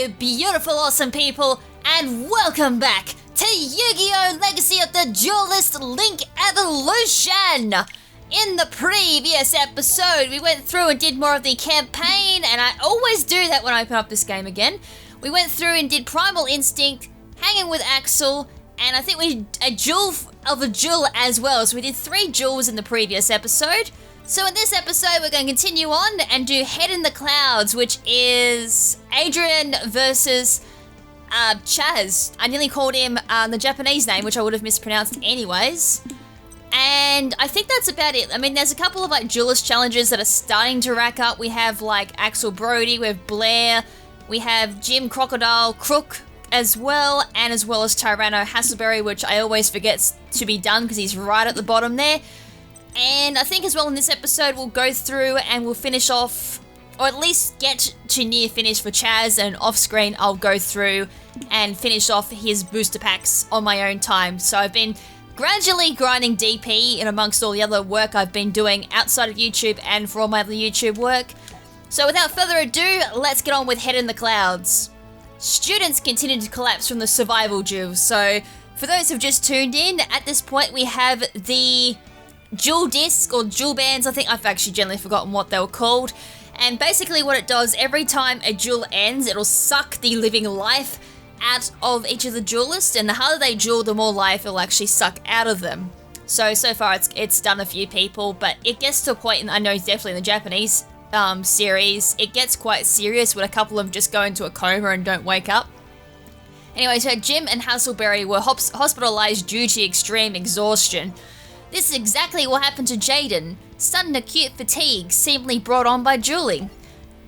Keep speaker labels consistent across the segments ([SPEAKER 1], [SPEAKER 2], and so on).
[SPEAKER 1] you beautiful, awesome people, and welcome back to Yu-Gi-Oh! Legacy of the Duelist Link Evolution! In the previous episode, we went through and did more of the campaign, and I always do that when I open up this game again. We went through and did Primal Instinct, hanging with Axel, and I think we did a duel as well, so we did 3 duels in the previous episode. So in this episode, we're going to continue on and do Head in the Clouds, which is Adrian versus Chazz. I nearly called him the Japanese name, which I would have mispronounced anyways. And I think that's about it. I mean, there's a couple of like duelist challenges that are starting to rack up. We have like Axel Brody, we have Blair, we have Jim Crocodile Crook as well as Tyranno Hasselberry, which I always forget to be done because he's right at the bottom there. And I think as well in this episode we'll go through and we'll finish off, or at least get to near finish for Chazz, and off screen I'll go through and finish off his booster packs on my own time. So I've been gradually grinding DP in amongst all the other work I've been doing outside of YouTube and for all my other YouTube work. So without further ado, let's get on with Head in the Clouds. Students continue to collapse from the survival duel. So for those who've just tuned in, at this point we have the dual disc or dual bands. I think I've actually generally forgotten what they were called. And basically what it does, every time a duel ends, it'll suck the living life out of each of the duelists, and the harder they duel, the more life it'll actually suck out of them. So far it's done a few people, but it gets to a point, and I know definitely in the Japanese series, it gets quite serious when a couple of them just go into a coma and don't wake up. Anyway, so Jim and Hasselberry were hospitalized due to extreme exhaustion. This is exactly what happened to Jaden. Sudden acute fatigue, seemingly brought on by dueling.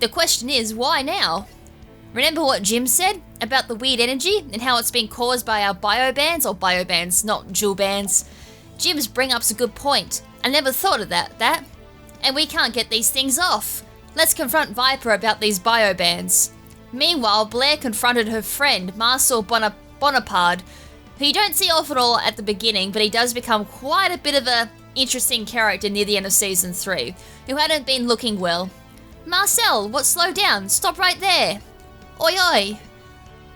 [SPEAKER 1] The question is, why now? Remember what Jim said about the weird energy and how it's been caused by our biobands, not dual bands? Jim's bring up's a good point. I never thought of that. And we can't get these things off. Let's confront Viper about these biobands. Meanwhile, Blair confronted her friend, Marcel Bonaparte, who you don't see off at all at the beginning, but he does become quite a bit of a interesting character near the end of Season 3, who hadn't been looking well. Marcel, what? Slow down, stop right there. Oi oi,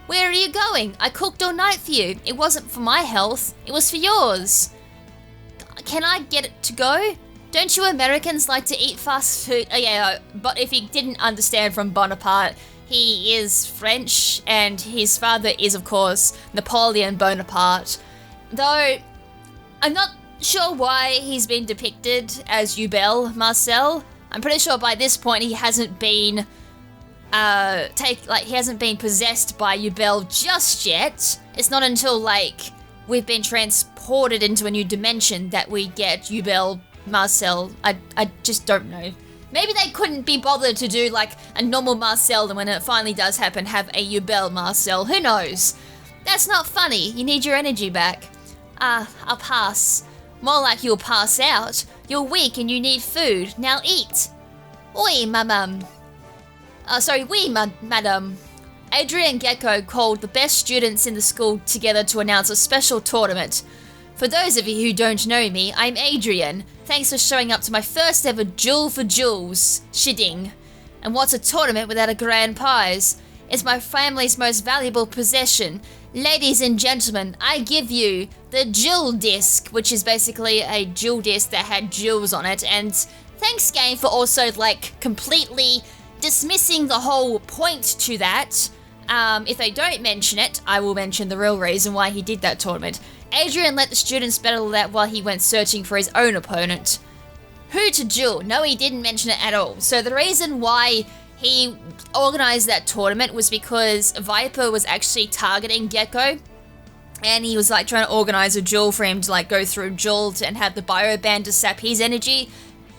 [SPEAKER 1] where are you going? I cooked all night for you. It wasn't for my health, it was for yours. Can I get it to go? Don't you Americans like to eat fast food? Oh yeah, but if you didn't understand from Bonaparte, he is French, and his father is, of course, Napoleon Bonaparte. Though, I'm not sure why he's been depicted as Eubel Marcel. I'm pretty sure by this point he hasn't been he hasn't been possessed by Eubel just yet. It's not until we've been transported into a new dimension that we get Eubel Marcel. I just don't know. Maybe they couldn't be bothered to do a normal Marcel, and when it finally does happen, have a Eubel Marcel. Who knows? That's not funny. You need your energy back. I'll pass. More like you'll pass out. You're weak and you need food. Now eat. Oui, madame. Madame. Adrian Gecko called the best students in the school together to announce a special tournament. For those of you who don't know me, I'm Adrian. Thanks for showing up to my first ever Duel for Jewels, Shiding. And what's a tournament without a grand prize? It's my family's most valuable possession. Ladies and gentlemen, I give you the Jewel Disc, which is basically a jewel disc that had jewels on it. And thanks game for also completely dismissing the whole point to that. If they don't mention it, I will mention the real reason why he did that tournament. Adrian let the students battle that while he went searching for his own opponent. Who to duel? No, he didn't mention it at all. So the reason why he organised that tournament was because Viper was actually targeting Gecko, and he was trying to organise a duel for him to go through duel and have the bioband to sap his energy.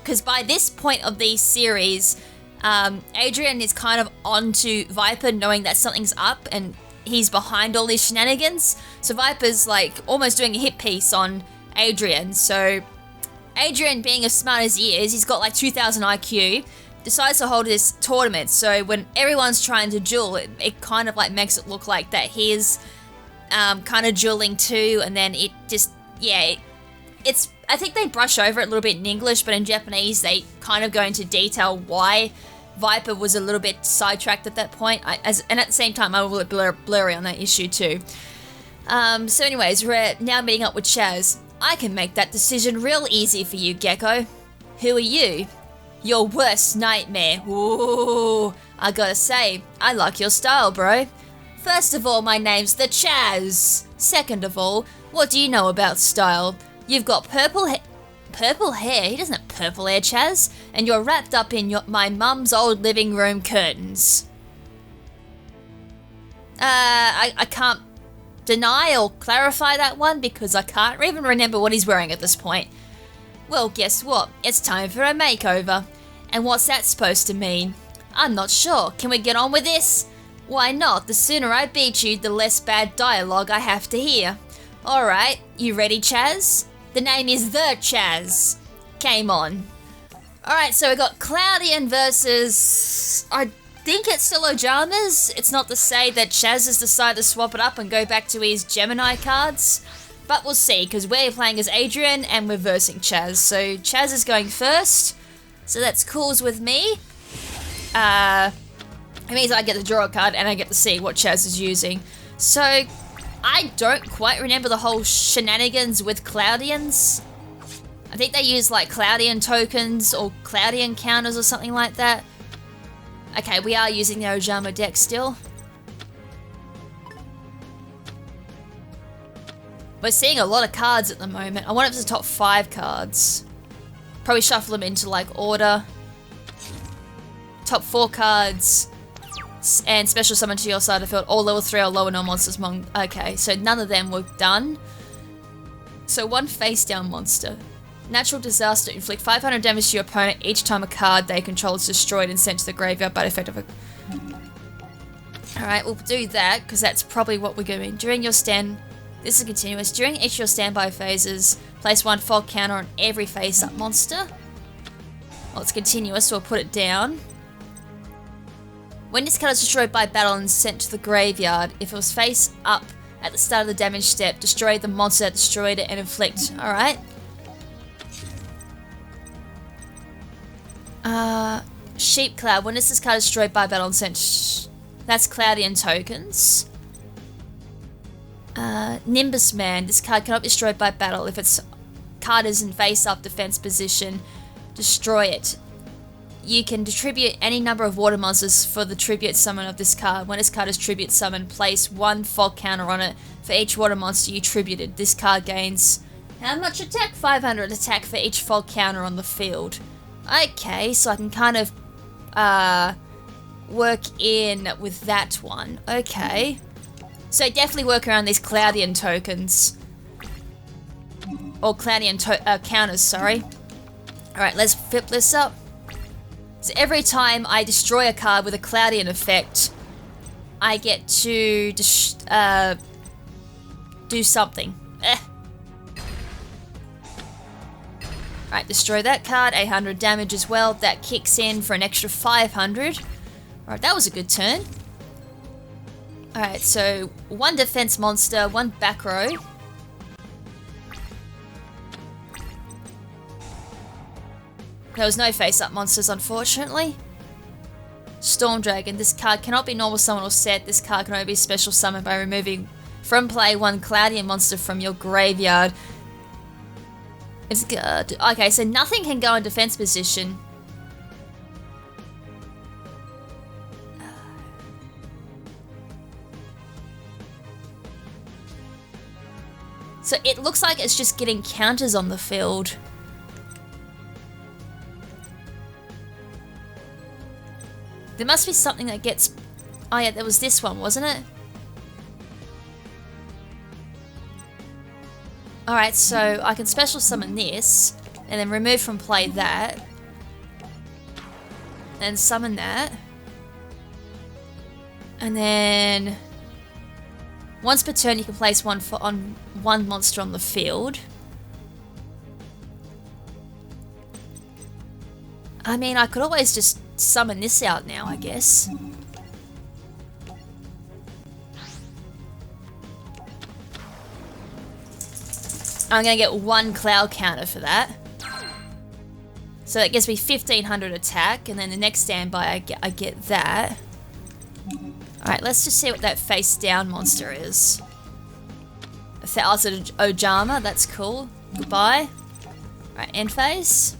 [SPEAKER 1] Because by this point of the series, Adrian is kind of onto Viper, knowing that something's up and he's behind all these shenanigans. So Viper's almost doing a hit piece on Adrian. So Adrian, being as smart as he is, he's got 2000 IQ, decides to hold this tournament. So when everyone's trying to duel, it kind of makes it look like that he's kind of dueling too, and then it just, it's, I think they brush over it a little bit in English, but in Japanese they kind of go into detail why Viper was a little bit sidetracked at that point. And at the same time, I'm a little blurry on that issue too. So anyways, we're now meeting up with Chazz. I can make that decision real easy for you, Gecko. Who are you? Your worst nightmare. Ooh, I gotta say, I like your style, bro. First of all, my name's the Chazz. Second of all, what do you know about style? You've got purple hair? He doesn't have purple hair, Chazz. And you're wrapped up in my mum's old living room curtains. I can't deny or clarify that one because I can't even remember what he's wearing at this point. Well, guess what? It's time for a makeover. And what's that supposed to mean? I'm not sure. Can we get on with this? Why not? The sooner I beat you, the less bad dialogue I have to hear. Alright, you ready, Chazz? The name is The Chazz. Game on. Alright, so we got Cloudian versus... I think it's still Ojamas. It's not to say that Chazz has decided to swap it up and go back to his Gemini cards. But we'll see, because we're playing as Adrian and we're versing Chazz. So Chazz is going first. So that's cool with me. It means I get to draw a card and I get to see what Chazz is using. So I don't quite remember the whole shenanigans with Cloudians. I think they use like Cloudian tokens or Cloudian counters or something like that. Okay, we are using the Ojama deck still. We're seeing a lot of cards at the moment. I wonder if it's the top 5 cards. Probably shuffle them into like order. Top 4 cards. And special summon to your side of the field. All level 3 or lower no monsters. Okay, so none of them were done. So one face down monster. Natural disaster. Inflict 500 damage to your opponent each time a card they control is destroyed and sent to the graveyard by effect of a... Alright, we'll do that because that's probably what we're doing. During your stand... This is continuous. During each of your standby phases, place 1 fog counter on every face-up monster. Well, it's continuous, so we'll put it down. When this card is destroyed by battle and sent to the graveyard, if it was face up at the start of the damage step, destroy the monster that destroyed it and inflict. Alright. Sheep Cloud. When this card is destroyed by battle and sent... That's Cloudian tokens. Nimbus Man. This card cannot be destroyed by battle. If its card is in face-up defense position, destroy it. You can distribute any number of water monsters for the tribute summon of this card. When this card is tribute summoned, place 1 fog counter on it for each water monster you tributed. This card gains how much attack? 500 attack for each fog counter on the field. Okay, so I can kind of work in with that one. Okay. So definitely work around these Cloudian tokens. Or Cloudian counters, sorry. Alright, let's flip this up. So every time I destroy a card with a Cloudian effect, I get to do something. Alright, destroy that card, 800 damage as well. That kicks in for an extra 500. Alright, that was a good turn. Alright, so 1 defense monster, 1 back row. There was no face-up monsters, unfortunately. Storm Dragon. This card cannot be normal summon or set. This card can only be special summoned by removing from play 1 Cloudian monster from your graveyard. It's good. Okay, so nothing can go in defense position. So it looks like it's just getting counters on the field. There must be something that gets... Oh yeah, there was this one, wasn't it? Alright, so I can special summon this, and then remove from play that. Then summon that. And then... Once per turn you can place on 1 monster on the field. I mean, I could always just summon this out now, I guess. I'm gonna get 1 cloud counter for that. So that gives me 1500 attack, and then the next standby I get that. Alright, let's just see what that face down monster is. 1000 Ojama, that's cool. Goodbye. Alright, end phase.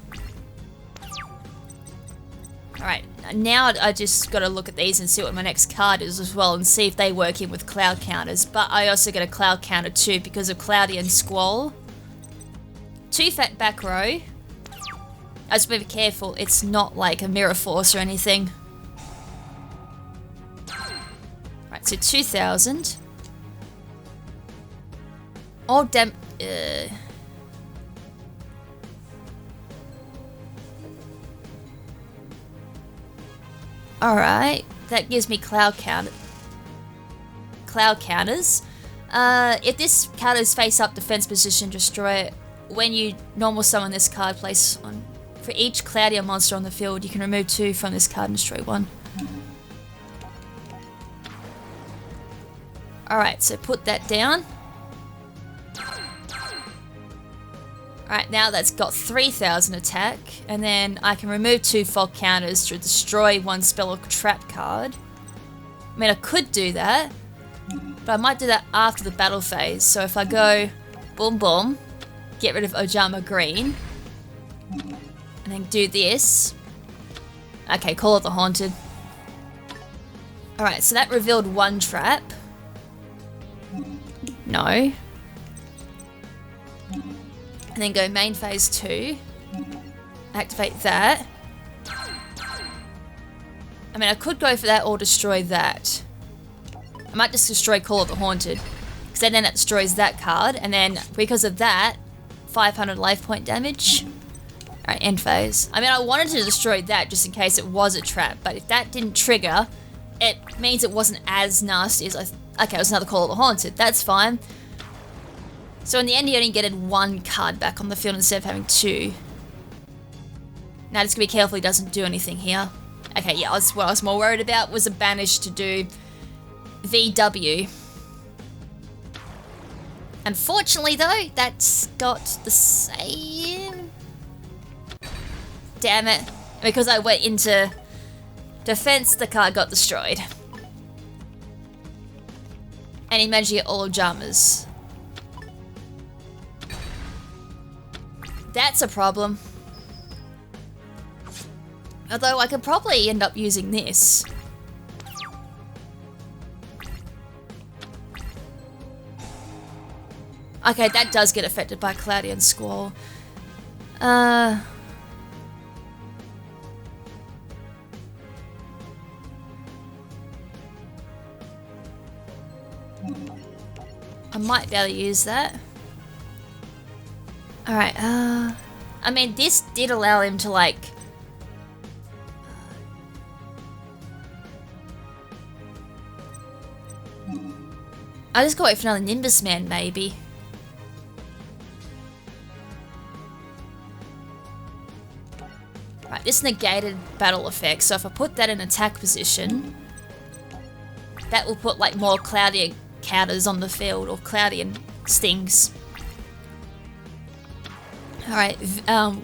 [SPEAKER 1] Alright, now I just gotta look at these and see what my next card is as well, and see if they work in with cloud counters. But I also get a cloud counter too because of Cloudy and Squall. 2 fat back row. I just be careful, it's not like a mirror force or anything. Right, so 2000. Oh, damn. Alright, that gives me cloud counters. If this card is face up defense position, destroy it. When you normal summon this card, place on. For each Cloudier monster on the field, you can remove 2 from this card and destroy 1. Alright, so put that down. Alright, now that's got 3000 attack, and then I can remove 2 fog counters to destroy 1 spell or trap card. I mean, I could do that, but I might do that after the battle phase. So if I go boom boom, get rid of Ojama Green, and then do this. Okay, Call of the Haunted. Alright, so that revealed 1 trap. No. And then go main phase 2. Activate that. I mean, I could go for that or destroy that. I might just destroy Call of the Haunted, because then that destroys that card, and then because of that, 500 life point damage. Alright, end phase. I mean, I wanted to destroy that just in case it was a trap, but if that didn't trigger, it means it wasn't as nasty as okay, it was another Call of the Haunted. That's fine. So in the end, you only get 1 card back on the field instead of having 2. Now, just gotta be careful he doesn't do anything here. Okay, yeah, what I was more worried about was a banish to do VW. Unfortunately, though, that's got the same. Damn it. Because I went into defense, the card got destroyed. And he managed to get all Ojamas. That's a problem. Although I could probably end up using this. Okay, that does get affected by Cloudy and Squall. I might be able to use that. Alright, I mean, this did allow him to, like... I just gotta wait for another Nimbus Man, maybe. Right, this negated battle effect, so if I put that in attack position, that will put, like, more Cloudier counters on the field, or Cloudier stings. Alright,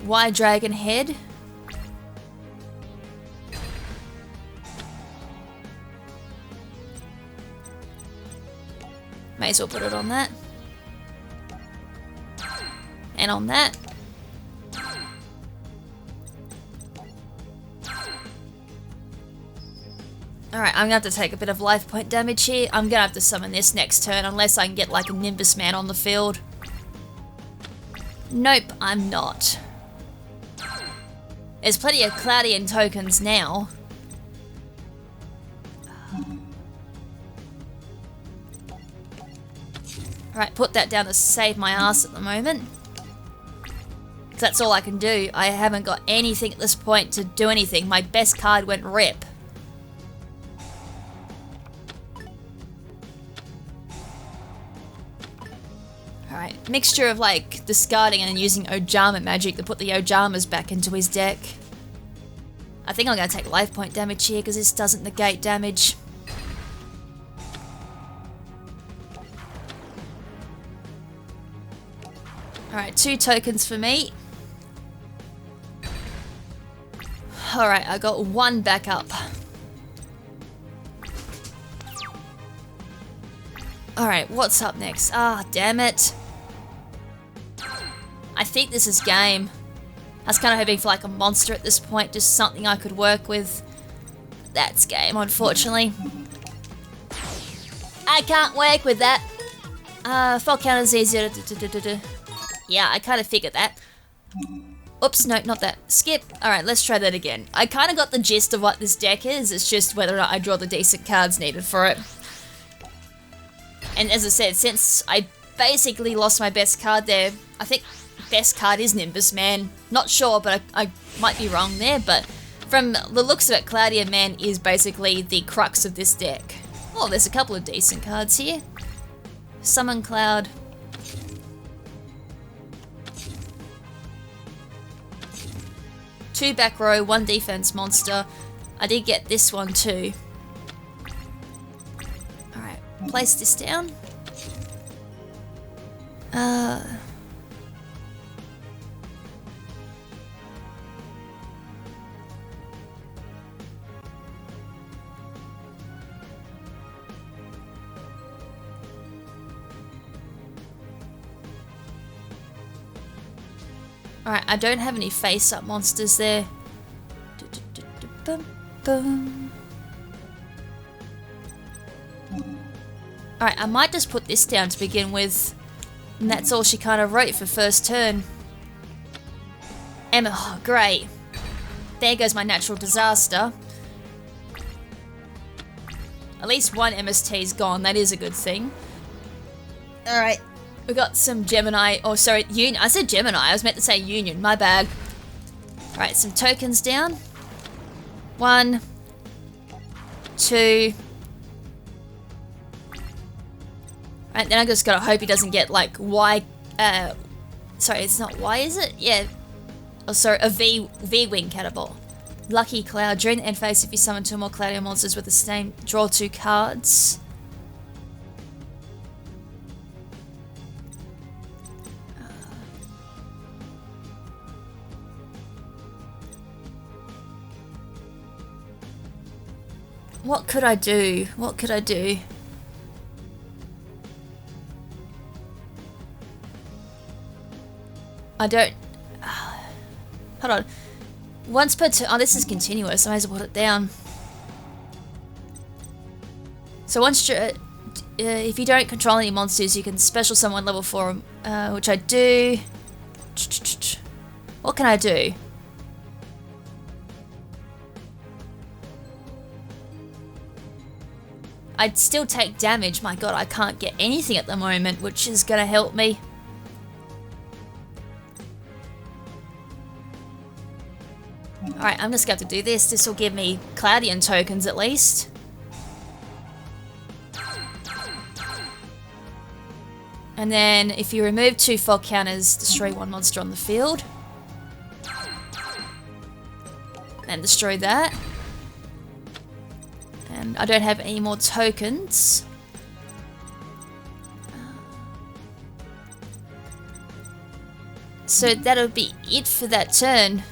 [SPEAKER 1] Wide Dragon Head. May as well put it on that. And on that. Alright, I'm gonna have to take a bit of life point damage here. I'm gonna have to summon this next turn unless I can get like a Nimbus Man on the field. Nope, I'm not. There's plenty of Cloudian tokens now. Alright, put that down to save my ass at the moment. Because that's all I can do. I haven't got anything at this point to do anything. My best card went rip. Alright, mixture of like discarding and using Ojama magic to put the Ojamas back into his deck. I think I'm going to take life point damage here because this doesn't negate damage. Alright, 2 tokens for me. Alright, I got one back up. Alright, what's up next? Ah, damn it. I think this is game. I was kind of hoping for like a monster at this point, just something I could work with. That's game, unfortunately. I can't work with that. Fault counter's easier to... Yeah, I kind of figured that. Oops, no, not that. Skip. Alright, let's try that again. I kind of got the gist of what this deck is, it's just whether or not I draw the decent cards needed for it. And as I said, since I basically lost my best card there, I think best card is Nimbus Man. Not sure, but I might be wrong there, but from the looks of it, Cloudier Man is basically the crux of this deck. Oh, there's a couple of decent cards here. Summon Cloud. Two back row, one defense monster. I did get this one too. Alright, place this down. Alright, I don't have any face-up monsters there. Alright, I might just put this down to begin with. And that's all she kind of wrote for first turn. Emma, oh, great. There goes my natural disaster. At least one MST's gone, that is a good thing. Alright. We got some Gemini, oh sorry, Union. I said Gemini, I was meant to say Union, my bad. Alright, some tokens down. 1, 2. Alright, then I just gotta hope he doesn't get like Y, sorry, it's not Y, is it? Yeah. Oh sorry, a V-Wing catapult. Lucky Cloud, during the end phase if you summon 2 more Cloudier monsters with the same, draw 2 cards. What could I do? What could I do? I don't... hold on. Once per turn... Oh, this is continuous. I might as well put it down. So once... if you don't control any monsters, you can special summon level 4, which I do. What can I do? I'd still take damage. My god, I can't get anything at the moment, which is gonna help me. Alright, I'm just gonna have to do this. This will give me Cloudian tokens at least. And then if you remove 2 fog counters, destroy 1 monster on the field. And destroy that. And I don't have any more tokens. So that'll be it for that turn.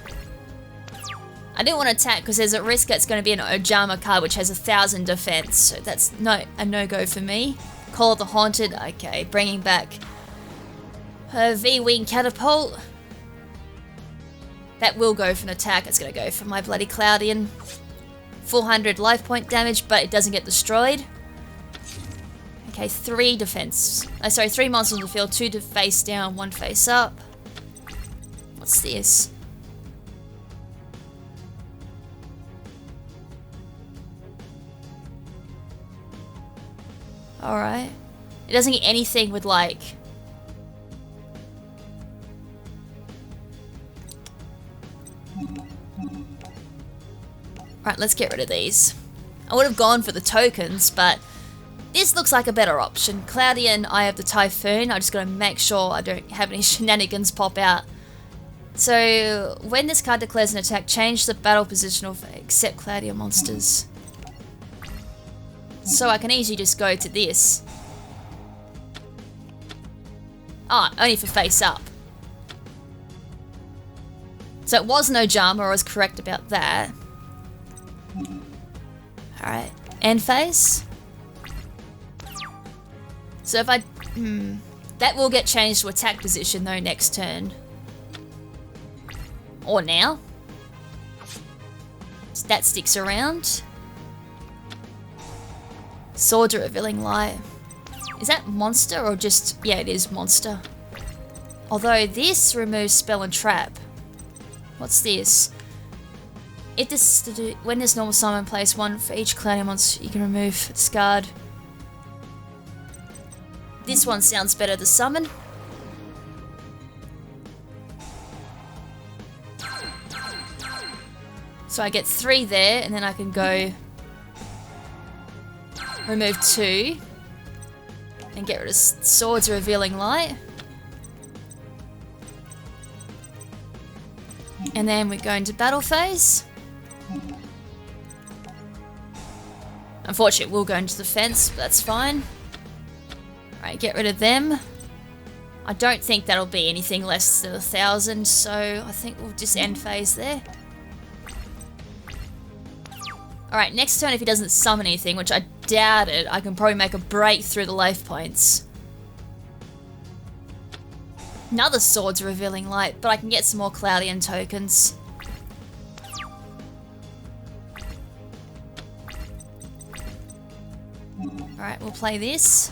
[SPEAKER 1] I didn't want to attack because there's a risk that's going to be an Ojama card which has 1,000 defense. So that's a no-go for me. Call of the Haunted. Okay, bringing back her V-Wing catapult. That will go for an attack. It's going to go for my bloody Cloudian. 400 life point damage, but it doesn't get destroyed. Okay, 3 defense. Sorry, 3 monsters on the field, 2 to face down, 1 face up. What's this? Alright. It doesn't get anything with like... Alright, let's get rid of these. I would have gone for the tokens, but this looks like a better option. Cloudian, I have the Typhoon. I just gotta make sure I don't have any shenanigans pop out. So, when this card declares an attack, change the battle position of except Cloudian monsters. So I can easily just go to this. Ah, only for face up. So it was no Ojama, I was correct about that. Alright, end phase. So if I... that will get changed to attack position though next turn. Or now. So that sticks around. Swords of Revealing Light. Is that monster or just... yeah, it is monster. Although this removes spell and trap. What's this? If this is to do... when this normal summon, place one for each cloudy monster you can remove, discard. This one sounds better to summon. So I get 3 there, and then I can go remove 2 and get rid of Swords of Revealing Light. And then we go into battle phase. Unfortunately, we'll go into defense, but that's fine. Alright, get rid of them. I don't think that'll be anything less than 1,000, so I think we'll just end phase there. Alright, next turn if he doesn't summon anything, which I doubt it, I can probably make a break through the life points. Another Swords of Revealing Light, but I can get some more Cloudian tokens. Alright, we'll play this.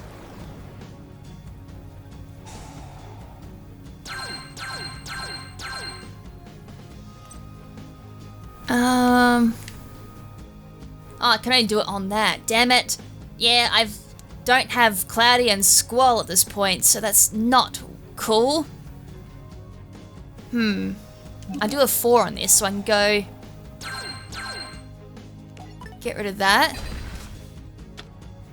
[SPEAKER 1] Oh, I can only do it on that. Damn it. Yeah, I don't have Cloudy and Squall at this point, so that's not cool. I do a 4 on this, so I can go... get rid of that.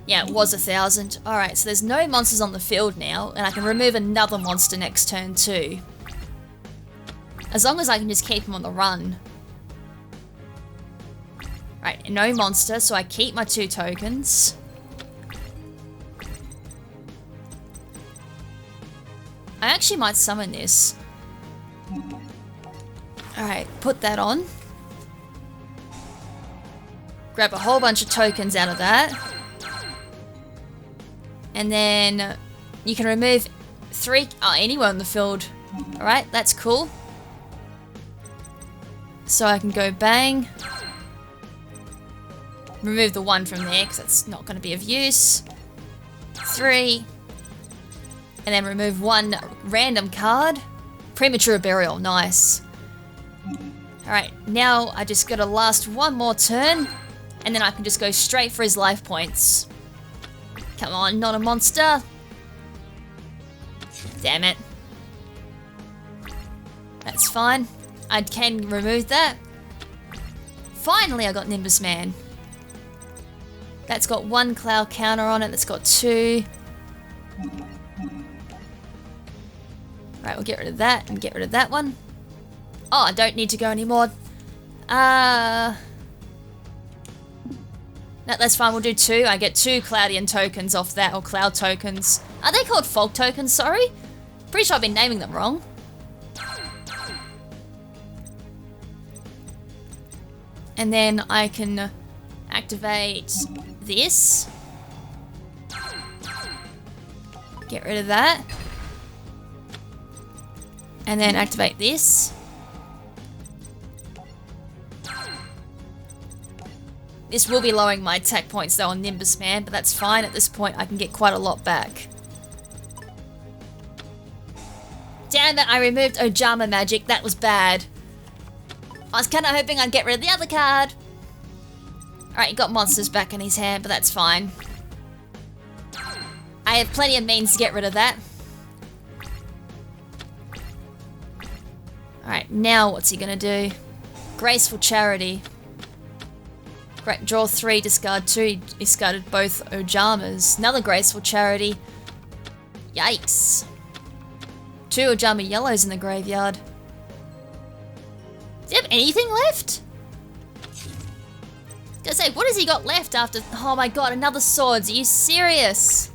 [SPEAKER 1] Yeah, it was 1,000. Alright, so there's no monsters on the field now, and I can remove another monster next turn too. As long as I can just keep them on the run. Right, no monster, so I keep my 2 tokens. I actually might summon this. Alright, put that on. Grab a whole bunch of tokens out of that. And then you can remove 3... anyone on the field. Alright, that's cool. So I can go bang. Remove the 1 from there because that's not going to be of use. 3. And then remove 1 random card. Premature Burial, nice. Alright, now I just gotta last 1 more turn. And then I can just go straight for his life points. Come on, not a monster. Damn it. That's fine. I can remove that. Finally I got Nimbus Man. That's got 1 cloud counter on it, that's got 2. Right, we'll get rid of that and get rid of that one. Oh, I don't need to go anymore. No, that's fine, we'll do 2. I get 2 Cloudian tokens off that, or Cloud tokens. Are they called Fog tokens, sorry? Pretty sure I've been naming them wrong. And then I can activate this. Get rid of that. And then activate this. This will be lowering my attack points though on Nimbus Man, but that's fine. At this point I can get quite a lot back. Damn it, I removed Ojama magic. That was bad. I was kind of hoping I'd get rid of the other card. Alright, he got monsters back in his hand, but that's fine. I have plenty of means to get rid of that. Alright, now what's he gonna do? Graceful Charity. Great, draw 3, discard 2. He discarded both Ojamas. Another Graceful Charity. Yikes. 2 Ojama yellows in the graveyard. Does he have anything left? I was gonna say, what has he got left after... oh my god, another swords. Are you serious?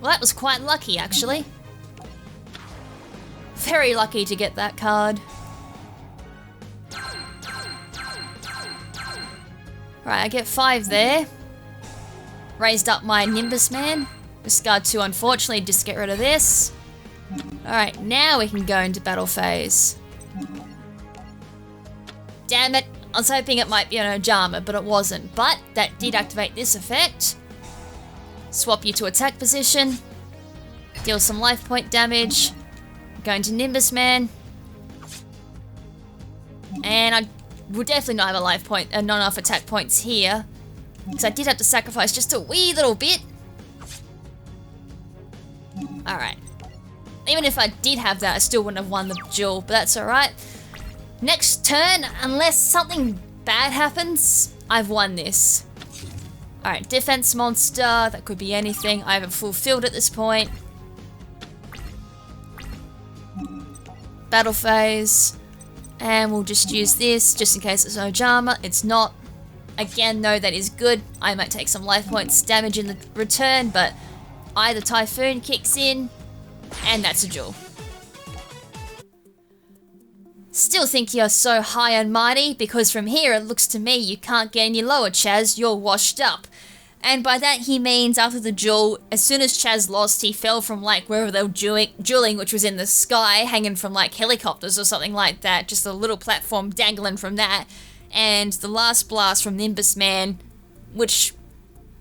[SPEAKER 1] Well, that was quite lucky, actually. Very lucky to get that card. Right, I get 5 there. Raised up my Nimbus Man. Discard 2, unfortunately, just get rid of this. Alright, now we can go into battle phase. Damn it, I was hoping it might be an Ojama, but it wasn't. But that did activate this effect. Swap you to attack position. Deal some life point damage. Go into Nimbus Man. And I would definitely not have a life point, not enough attack points here. Because I did have to sacrifice just a wee little bit. Alright. Even if I did have that, I still wouldn't have won the duel, but that's alright. Next turn, unless something bad happens, I've won this. Alright, defense monster, that could be anything. I haven't fulfilled at this point. Battle phase. And we'll just use this, just in case it's Ojama. It's not. Again, though, that is good. I might take some life points damage in the return, but either Typhoon kicks in, and that's a duel. Still think you're so high and mighty, because from here it looks to me you can't get any lower, Chazz. You're washed up. And by that he means after the duel, as soon as Chazz lost, he fell from like wherever they were dueling, which was in the sky, hanging from like helicopters or something like that. Just a little platform dangling from that. And the last blast from Nimbus Man, which...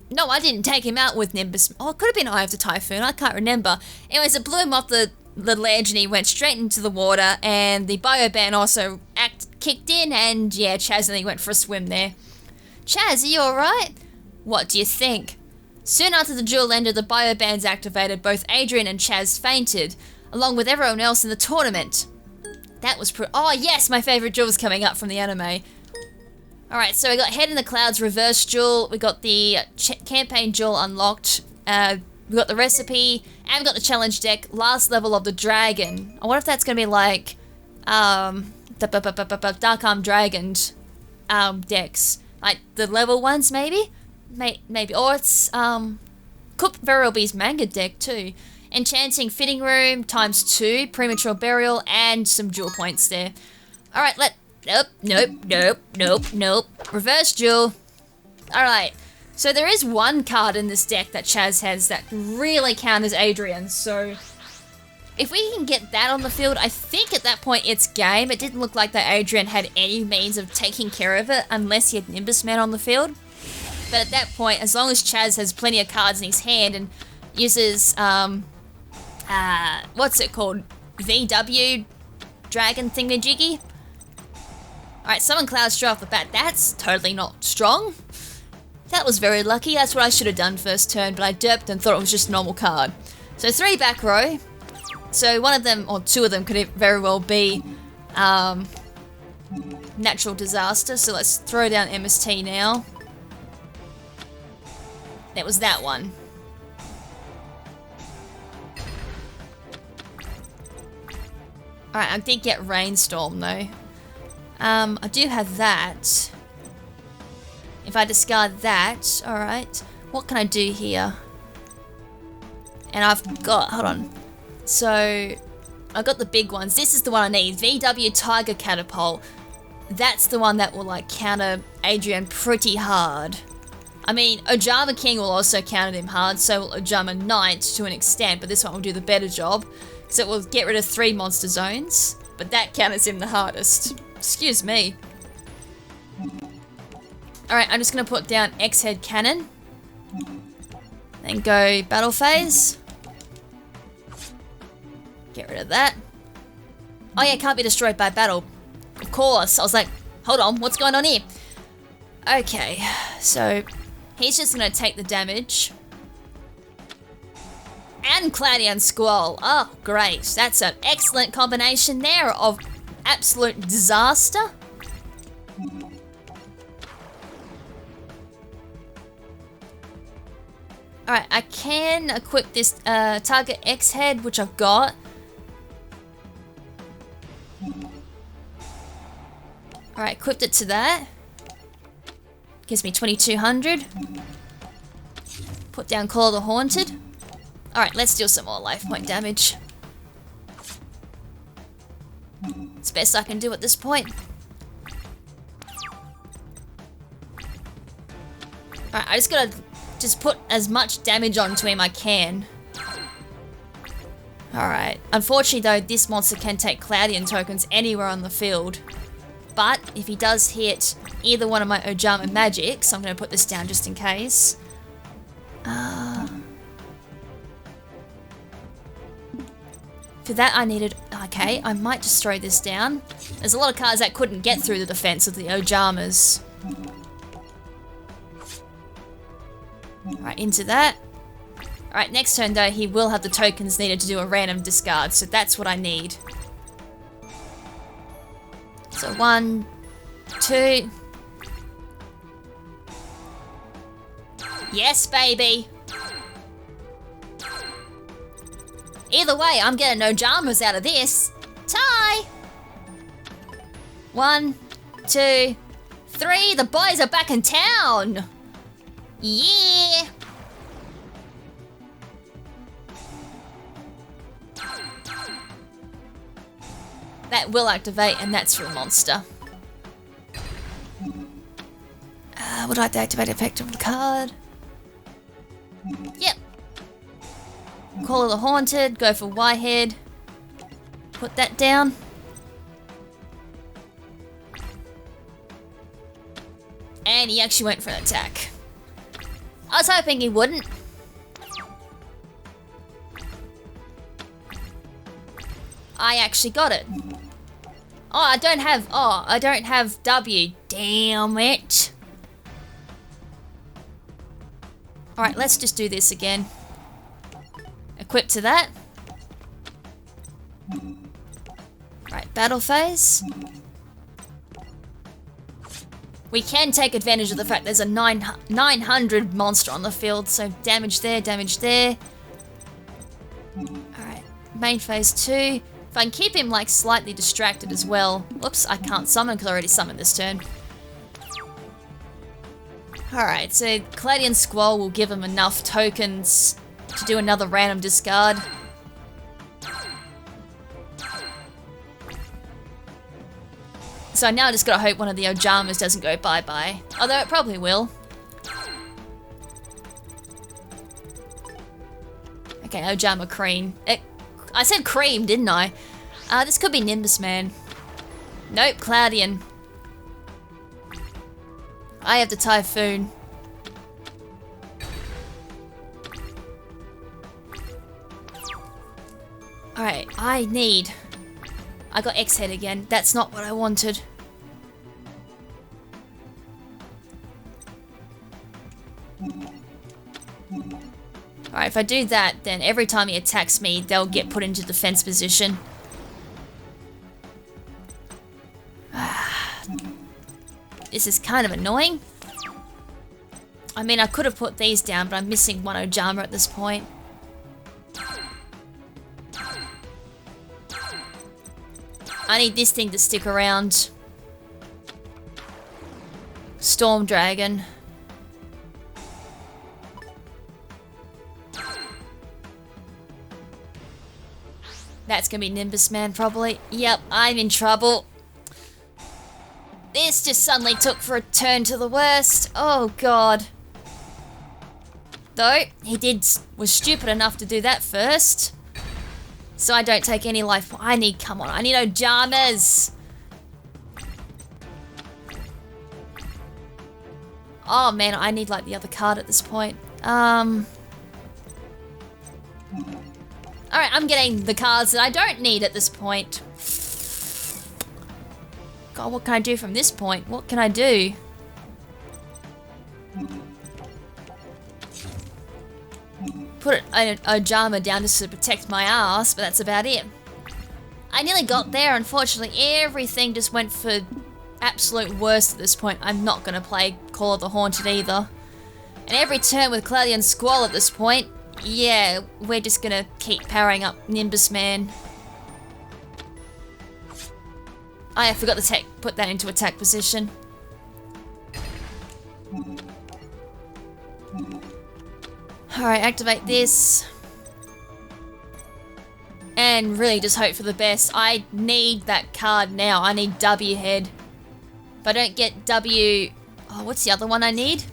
[SPEAKER 1] No, I didn't take him out with Nimbus. Oh, it could have been Eye of the Typhoon. I can't remember. Anyways, it blew him off the ledge and he went straight into the water. And the Bioban also kicked in. And yeah, Chazz and he went for a swim there. Chazz, are you alright? What do you think? Soon after the duel ended, the Biobands activated. Both Adrian and Chazz fainted, along with everyone else in the tournament. That was oh yes, my favourite duel's coming up from the anime. Alright, so we got Head in the Clouds reverse duel, we got the campaign duel unlocked, we got the recipe, and we got the challenge deck, last level of the dragon. I wonder if that's going to be like, Dark Arm Dragon decks. Like the level ones, maybe? Maybe. Or it's, could very well be his manga deck too. Enchanting Fitting Room, ×2, Premature Burial, and some duel points there. Alright, Nope. Reverse duel. Alright, so there is one card in this deck that Chazz has that really counters Adrian, so if we can get that on the field, I think at that point it's game. It didn't look like that Adrian had any means of taking care of it unless he had Nimbus Man on the field. But at that point, as long as Chazz has plenty of cards in his hand and uses, what's it called? VW Dragon Thingamajiggy? Alright, Summon Cloud straight off the bat. That's totally not strong. That was very lucky. That's what I should have done first turn, but I derped and thought it was just a normal card. So 3 back row. So one of them, or 2 of them, could very well be Natural Disaster. So let's throw down MST now. That was that one. Alright, I did get Rainstorm though. I do have that. If I discard that, alright. What can I do here? And I've got, hold on. So, I've got the big ones. This is the one I need. VW Tiger Catapult. That's the one that will like counter Adrian pretty hard. I mean, Ojama King will also counter him hard, so will Ojama Knight to an extent, but this one will do the better job. So it will get rid of 3 monster zones, but that counters him the hardest. Excuse me. Alright, I'm just going to put down X-Head Cannon. Then go battle phase. Get rid of that. Oh yeah, can't be destroyed by battle. Of course. I was like, hold on, what's going on here? Okay, so he's just going to take the damage. And Cloudy and Squall. Oh, great. That's an excellent combination there of absolute disaster. Alright, I can equip this target X head, which I've got. Alright, equipped it to that. Gives me 2200. Put down Call of the Haunted. Alright, let's deal some more life point damage. It's the best I can do at this point. Alright, I just gotta put as much damage onto him I can. Alright. Unfortunately though, this monster can take Cloudian tokens anywhere on the field. But if he does hit either one of my Ojama magics, I'm gonna put this down just in case. For that I needed... Okay, I might just throw this down. There's a lot of cards that couldn't get through the defense of the Ojamas. Alright, into that. Alright, next turn though, he will have the tokens needed to do a random discard, so that's what I need. So 1, 2... Yes, baby! Either way, I'm getting no Jamas out of this. Tie! 1, 2, 3. The boys are back in town! Yeah! That will activate, and that's for a monster. Would I like to activate effect of the card? Yep. Call of the Haunted, go for Whitehead. Put that down. And he actually went for an attack. I was hoping he wouldn't. I actually got it. Oh, I don't have W. Damn it. Alright, let's just do this again. Equip to that. Right, battle phase. We can take advantage of the fact there's a 900 monster on the field, so damage there, damage there. Alright, main phase 2. If I can keep him like slightly distracted as well. Whoops, I can't summon because I already summoned this turn. Alright, so Cloudian Squall will give him enough tokens to do another random discard. So now I just gotta hope one of the Ojamas doesn't go bye-bye. Although it probably will. Okay, Ojama Cream. I said cream, didn't I? This could be Nimbus Man. Nope, Cloudian. I have the Typhoon. Alright, I got X-Head again. That's not what I wanted. Alright, if I do that, then every time he attacks me, they'll get put into defense position. This is kind of annoying. I mean, I could have put these down, but I'm missing one Ojama at this point. I need this thing to stick around. Storm Dragon. That's gonna be Nimbus Man, probably. Yep, I'm in trouble. This just suddenly took for a turn to the worst. Oh god. Though, was stupid enough to do that first. So I don't take any life. I need Ojamas. Oh man, I need like the other card at this point. Alright, I'm getting the cards that I don't need at this point. God, what can I do from this point? What can I do? Put an Ojama down just to protect my ass, but that's about it. I nearly got there, unfortunately. Everything just went for absolute worst at this point. I'm not going to play Call of the Haunted either. And every turn with Cloudian Squall at this point, yeah, we're just going to keep powering up Nimbus Man. I forgot to put that into attack position. Alright, activate this. and really just hope for the best. I need that card now. I need W head. If I don't get W... Oh, what's the other one I need?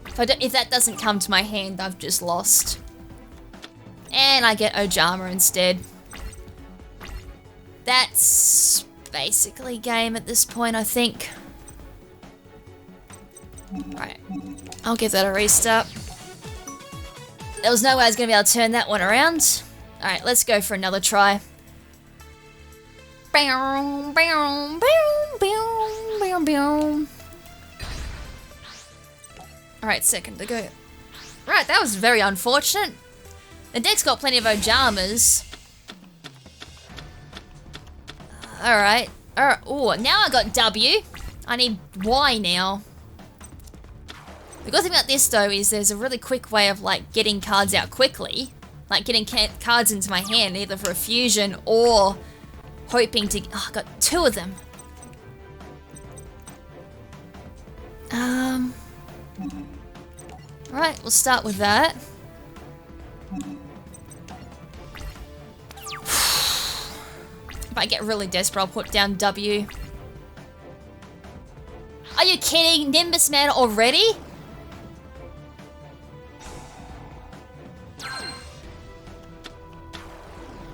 [SPEAKER 1] If that doesn't come to my hand, I've just lost. And I get Ojama instead. That's basically game at this point, I think. Right. I'll give that a restart. There was no way I was going to be able to turn that one around. Alright, let's go for another try. Alright, second to go. Right, that was very unfortunate. The deck's got plenty of Ojamas. Alright. Oh, now I got W. I need Y now. The good thing about this though is there's a really quick way of like getting cards out quickly. Like getting cards into my hand either for a fusion or hoping to... Oh, I got two of them. Right, we'll start with that. If I get really desperate, I'll put down W. Are you kidding? Nimbus Man already?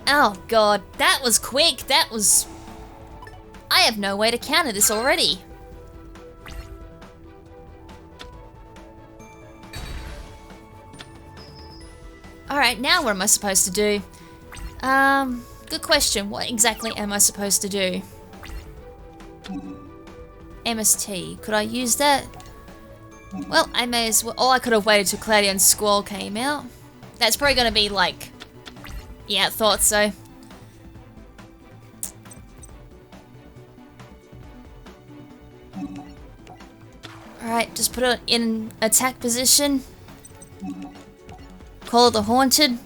[SPEAKER 1] Oh god, that was quick. That was... I have no way to counter this already. Alright, now what am I supposed to do? Good question. What exactly am I supposed to do? MST. Could I use that? Well, I may as well... Oh, I could have waited till Claudian Squall came out. That's probably going to be like... Yeah, I thought so. Alright, just put it in attack position. Call the Haunted.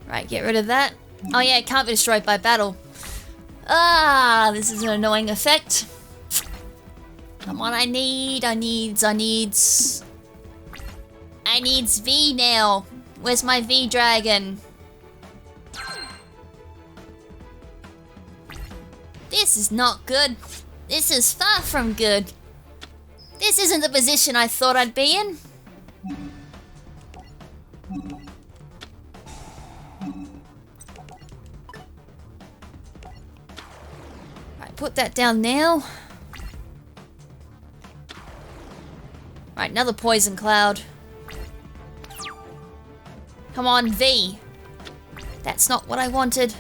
[SPEAKER 1] Right, get rid of that. Oh yeah, it can't be destroyed by battle. Ah, this is an annoying effect. Come on, I needs V now. Where's my V dragon? This is not good. This is far from good. This isn't the position I thought I'd be in. Right, put that down now. Right, another poison cloud. Come on, V. That's not what I wanted.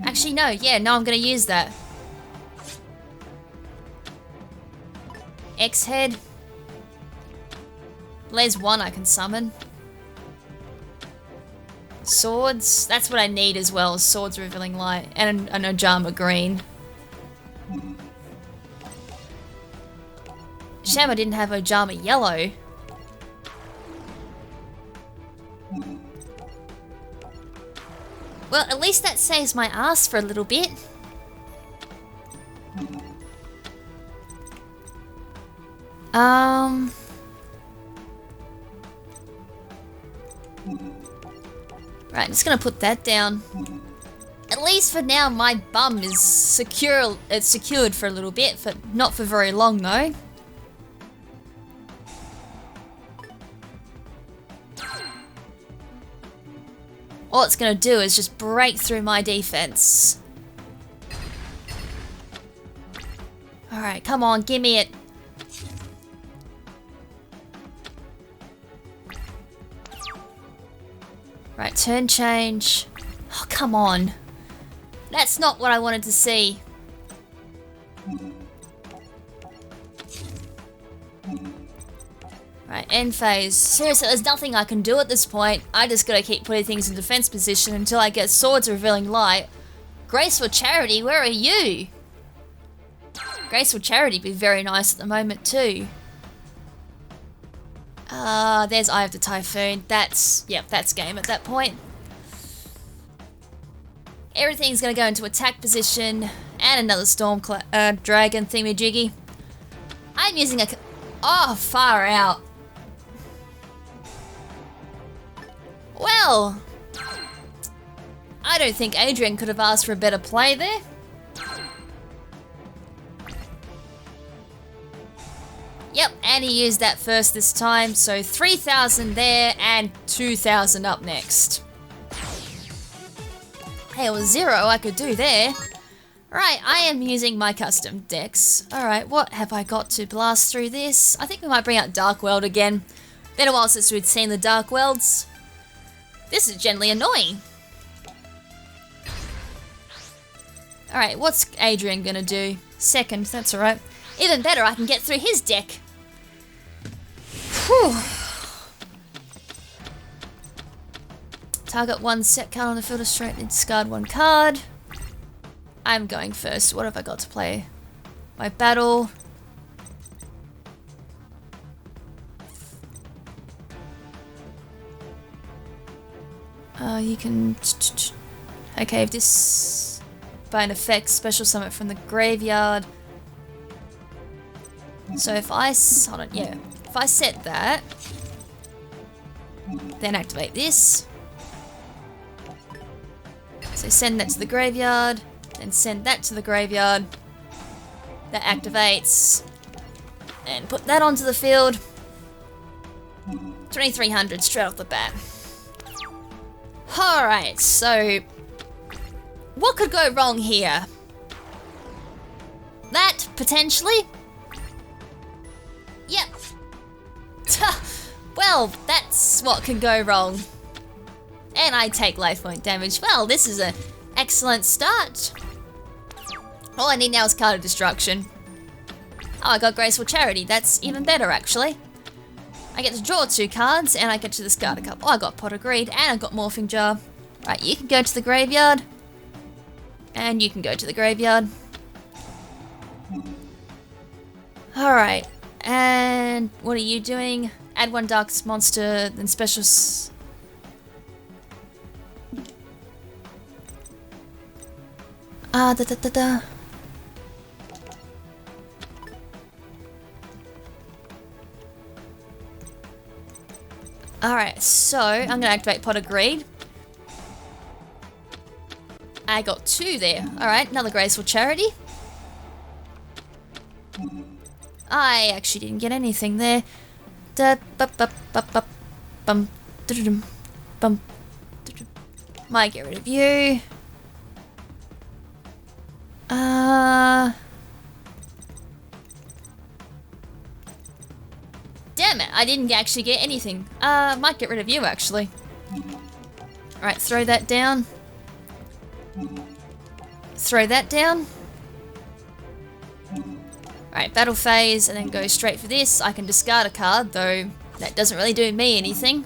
[SPEAKER 1] Actually, no. Yeah, no, I'm gonna use that. X-Head. There's one I can summon. Swords. That's what I need as well. Swords Revealing Light. And an Ojama Green. Shame I didn't have Ojama Yellow. Well, at least that saves my ass for a little bit. Right, I'm just gonna put that down. At least for now, my bum is secure. It's secured for a little bit, not for very long though. All it's gonna do is just break through my defense. Alright, come on, give me it. Right, turn change. Oh, come on. That's not what I wanted to see. Right, end phase. Seriously, there's nothing I can do at this point. I just gotta keep putting things in defense position until I get Swords Revealing Light. Graceful Charity, where are you? Graceful Charity would be very nice at the moment too. There's Eye of the Typhoon. Yep, that's game at that point. Everything's gonna go into attack position. And another Storm Dragon thingy-jiggy. I'm using oh, far out. Well, I don't think Adrian could have asked for a better play there. Yep, and he used that first this time, so 3,000 there and 2,000 up next. Hey, it was 0 I could do there. Right, I am using my custom decks. Alright, what have I got to blast through this? I think we might bring out Dark World again. Been a while since we'd seen the Dark Worlds. This is generally annoying. Alright, what's Adrian gonna do? Second, that's alright. Even better, I can get through his deck. Whew. Target 1 set card on the field of straight and discard 1 card. I'm going first. What have I got to play? My battle. You can... Okay, if this... By an effect, special summon from the graveyard. So if I... Hold on, yeah. If I set that... Then activate this. So send that to the graveyard. Then send that to the graveyard. That activates. And put that onto the field. 2,300 straight off the bat. Alright, so... What could go wrong here? That, potentially? Yep. Well, that's what can go wrong. And I take life point damage. Well, this is an excellent start. All I need now is Card of Destruction. Oh, I got Graceful Charity. That's even better, actually. I get to draw 2 cards, and I get to discard a couple. Oh, I got Pot of Greed, and I got Morphing Jar. Right, you can go to the graveyard. And you can go to the graveyard. Alright, and what are you doing? Add 1 Dark Monster, then special... Alright, so I'm gonna activate Pot of Greed. I got 2 there. Alright, another Graceful Charity. I actually didn't get anything there. Might get rid of you. Damn it, I didn't actually get anything. Might get rid of you, actually. Alright, throw that down. Throw that down. Alright, battle phase, and then go straight for this. I can discard a card, though that doesn't really do me anything.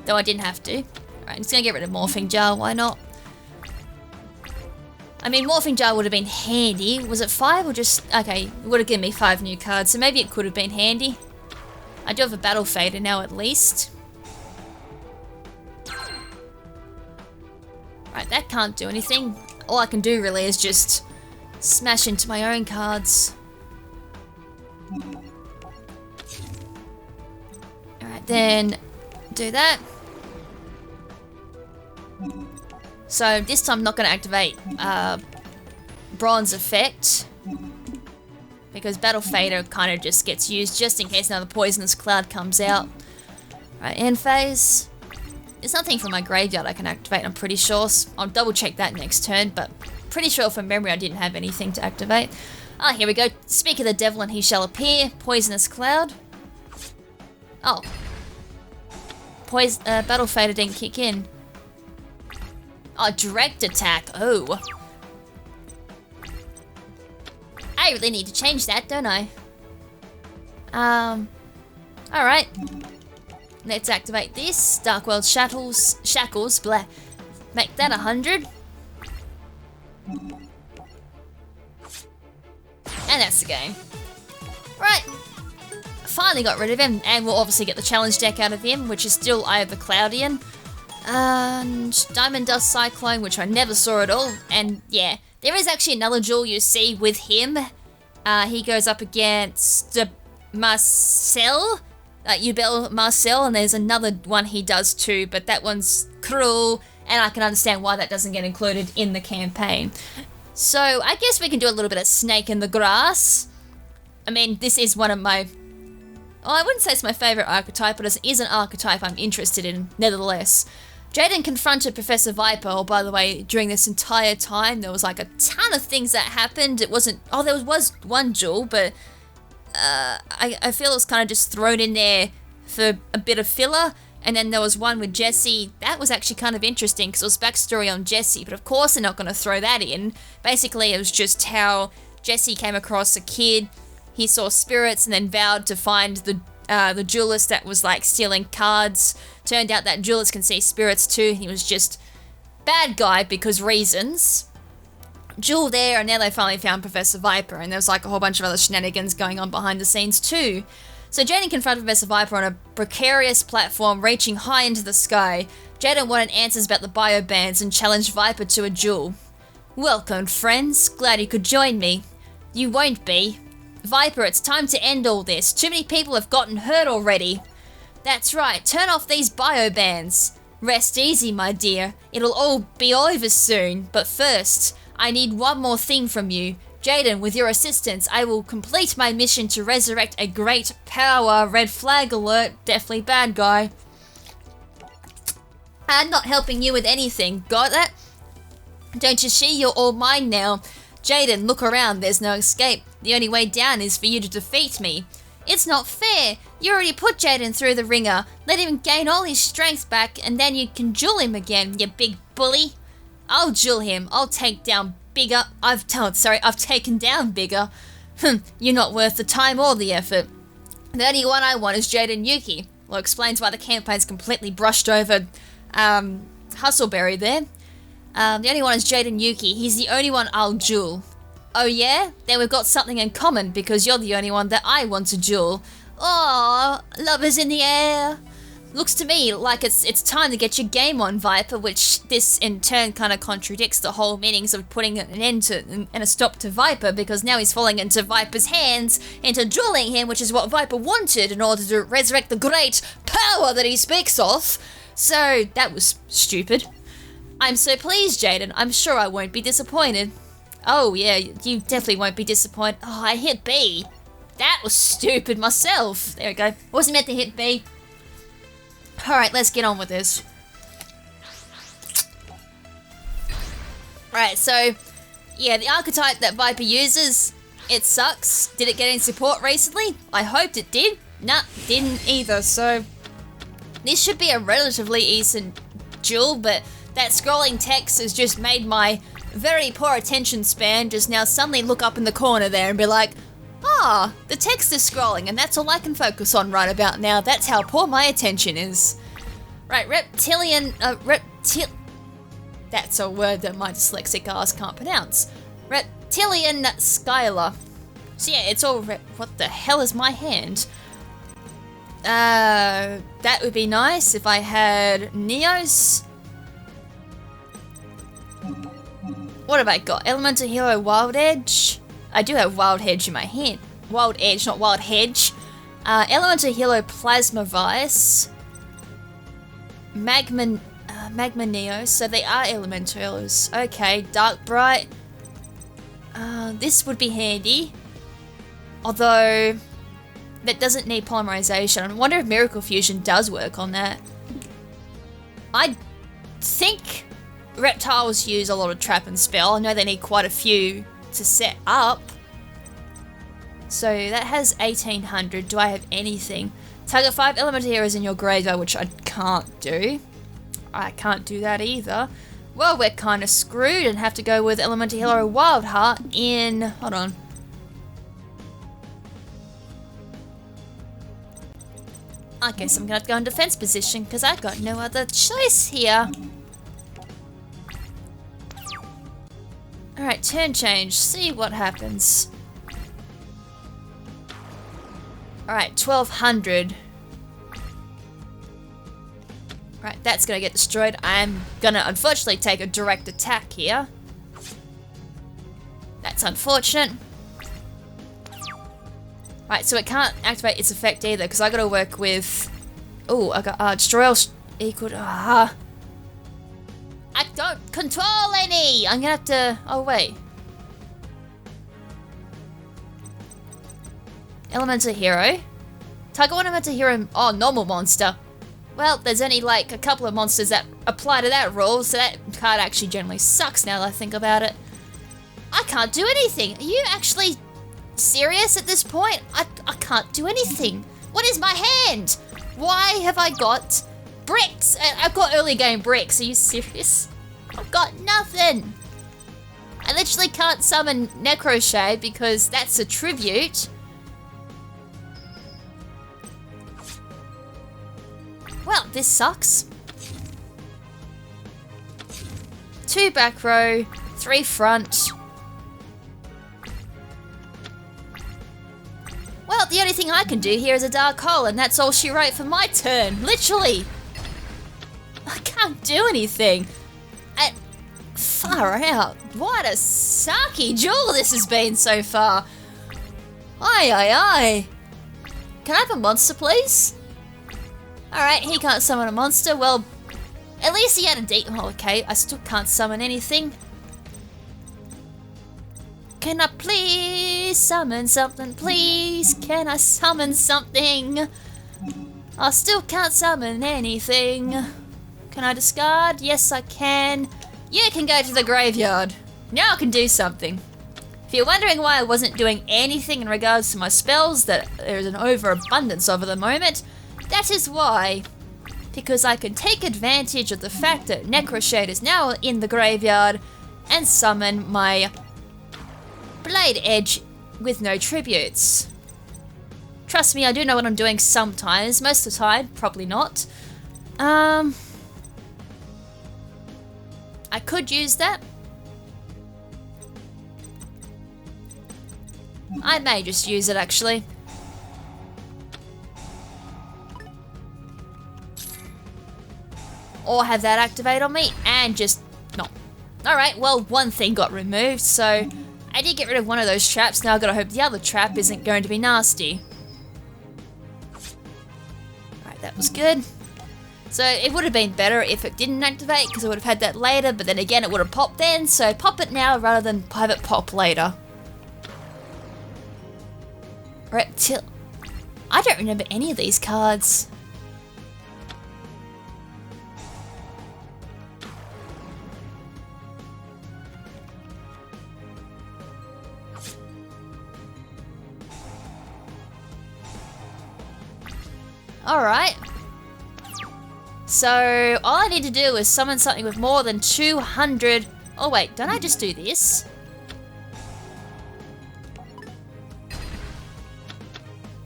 [SPEAKER 1] Though I didn't have to. Alright, I'm just gonna get rid of Morphing Jar, why not? I mean, Morphing Jar would have been handy. Was it 5 or just... Okay, it would have given me 5 new cards, so maybe it could have been handy. I do have a Battle Fader now, at least. Right, that can't do anything. All I can do, really, is just smash into my own cards. Alright, then do that. So this time I'm not going to activate Bronze effect, because Battle Fader kind of just gets used just in case another Poisonous Cloud comes out. Right, end phase. There's nothing from my graveyard I can activate, I'm pretty sure. I'll double check that next turn, but pretty sure from memory I didn't have anything to activate. Ah, here we go. Speak of the devil and he shall appear. Poisonous Cloud. Oh. Battle Fader didn't kick in. Oh, direct attack. Oh. I really need to change that, don't I? Alright. Let's activate this. Dark World Shackles, blah. Make that 100. And that's the game. Right. Finally got rid of him, and we'll obviously get the challenge deck out of him, which is still Eye of the Cloudian. And Diamond Dust Cyclone, which I never saw at all. And yeah, there is actually another duel you see with him. He goes up against Marcel. Ubel Marcel, and there's another one he does too, but that one's cruel, and I can understand why that doesn't get included in the campaign. So I guess we can do a little bit of snake in the grass. I mean, this is one of my... Well, I wouldn't say it's my favourite archetype, but it is an archetype I'm interested in, nevertheless. Jaden confronted Professor Viper. Oh, by the way, during this entire time, there was like a ton of things that happened. It wasn't... Oh, there was one duel, but... I feel it was kind of just thrown in there for a bit of filler. And then there was one with Jesse. That was actually kind of interesting because it was backstory on Jesse. But of course they're not going to throw that in. Basically, it was just how Jesse came across a kid. He saw spirits and then vowed to find the duelist that was like stealing cards. Turned out that duelist can see spirits too. He was just bad guy because reasons. Jewel there, and now they finally found Professor Viper, and there was like a whole bunch of other shenanigans going on behind the scenes too. So Jaden confronted Professor Viper on a precarious platform reaching high into the sky. Jaden wanted answers about the biobands and challenged Viper to a duel. Welcome, friends. Glad you could join me. You won't be. Viper, it's time to end all this. Too many people have gotten hurt already. That's right, turn off these biobands. Rest easy, my dear. It'll all be over soon, but first... I need one more thing from you. Jaden, with your assistance, I will complete my mission to resurrect a great power. Red flag alert. Definitely bad guy. I'm not helping you with anything. Got that? Don't you see? You're all mine now. Jaden, look around. There's no escape. The only way down is for you to defeat me. It's not fair. You already put Jaden through the ringer. Let him gain all his strength back, and then you can duel him again, you big bully. I'll duel him. I'll take down bigger. I've taken down bigger. You're not worth the time or the effort. The only one I want is Jaden Yuki. Well, explains why the campaign's completely brushed over Hustleberry there. The only one is Jaden Yuki. He's the only one I'll duel. Oh yeah? Then we've got something in common because you're the only one that I want to duel. Aww, love is in the air. Looks to me like it's time to get your game on, Viper, which this in turn kind of contradicts the whole meanings of putting an end to and a stop to Viper, because now he's falling into Viper's hands, into dueling him, which is what Viper wanted in order to resurrect the great power that he speaks of. So that was stupid. I'm so pleased, Jaden. I'm sure I won't be disappointed. Oh yeah, you definitely won't be disappointed. Oh, I hit B. That was stupid myself. There we go. Wasn't meant to hit B. Alright, let's get on with this. Right, so, yeah, the archetype that Viper uses, it sucks. Did it get any support recently? I hoped it did. Nah, didn't either, so... This should be a relatively decent duel, but that scrolling text has just made my very poor attention span just now suddenly look up in the corner there and be like, ah, the text is scrolling, and that's all I can focus on right about now. That's how poor my attention is. Right, that's a word that my dyslexic ass can't pronounce. Reptilian Skylar. So yeah, it's all what the hell is my hand? That would be nice if I had Neos. What have I got? Elemental Hero Wild Edge. I do have Wild Hedge in my hand. Wild Edge, not Wild Hedge. Elemental Hero Plasma Vice. Magma Neo. So they are Elementals. Okay, Dark Bright. This would be handy. Although, that doesn't need polymerization. I wonder if Miracle Fusion does work on that. I think reptiles use a lot of trap and spell. I know they need quite a few to set up. So that has 1800. Do I have anything? Target 5 elemental heroes in your graveyard, which I can't do. I can't do that either. Well, we're kind of screwed and have to go with elemental hero Wildheart in... Hold on. I guess I'm gonna have to go in defense position because I've got no other choice here. Alright, turn change. See what happens. Alright, 1200. Right, that's gonna get destroyed. I'm gonna unfortunately take a direct attack here. That's unfortunate. Right, so it can't activate its effect either, because I gotta work with... Oh, I got destroy all equal to... I don't control any! I'm gonna have to... Oh, wait. Elemental Hero. Target one Elemental Hero... Oh, normal monster. Well, there's only like a couple of monsters that apply to that rule, so that card actually generally sucks now that I think about it. I can't do anything. Are you actually serious at this point? I can't do anything. What is my hand? Why have I got bricks? I've got early game bricks. Are you serious? I've got nothing. I literally can't summon Necroshade because that's a tribute. Well, this sucks. 2 back row, 3 front. Well, the only thing I can do here is a dark hole, and that's all she wrote for my turn. Literally. I can't do anything. Far out. What a sucky duel this has been so far. Aye. Can I have a monster, please? Alright, he can't summon a monster. Well, at least he had a deep... Oh, okay, I still can't summon anything. Can I please summon something, please? Can I summon something? I still can't summon anything. Can I discard? Yes, I can. You can go to the graveyard. Now I can do something. If you're wondering why I wasn't doing anything in regards to my spells, that there's an overabundance of at the moment, that is why. Because I can take advantage of the fact that Necroshade is now in the graveyard and summon my Blade Edge with no tributes. Trust me, I do know what I'm doing sometimes. Most of the time, probably not. I could use that. I may just use it, actually. Or have that activate on me and just not. Alright, well, one thing got removed, so I did get rid of one of those traps. Now I've got to hope the other trap isn't going to be nasty. Alright, that was good. So it would have been better if it didn't activate, because I would have had that later, but then again it would have popped then, so pop it now rather than have it pop later. Reptil. I don't remember any of these cards. Alright. So, all I need to do is summon something with more than 200... Oh wait, don't I just do this?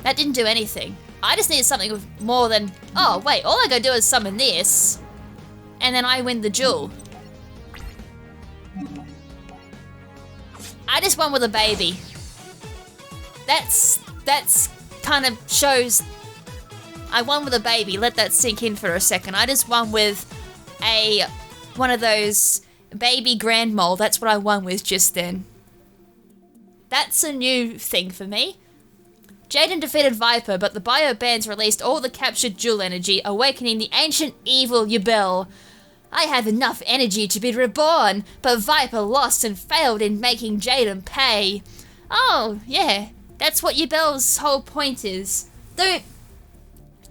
[SPEAKER 1] That didn't do anything. I just need something with more than... Oh wait, all I gotta do is summon this. And then I win the duel. I just won with a baby. That's kind of shows... I won with a baby. Let that sink in for a second. I just won with one of those baby grand mole. That's what I won with just then. That's a new thing for me. Jaden defeated Viper, but the bio bands released all the captured duel energy, awakening the ancient evil Yubel. I have enough energy to be reborn, but Viper lost and failed in making Jaden pay. Oh, yeah. That's what Yubel's whole point is. Though...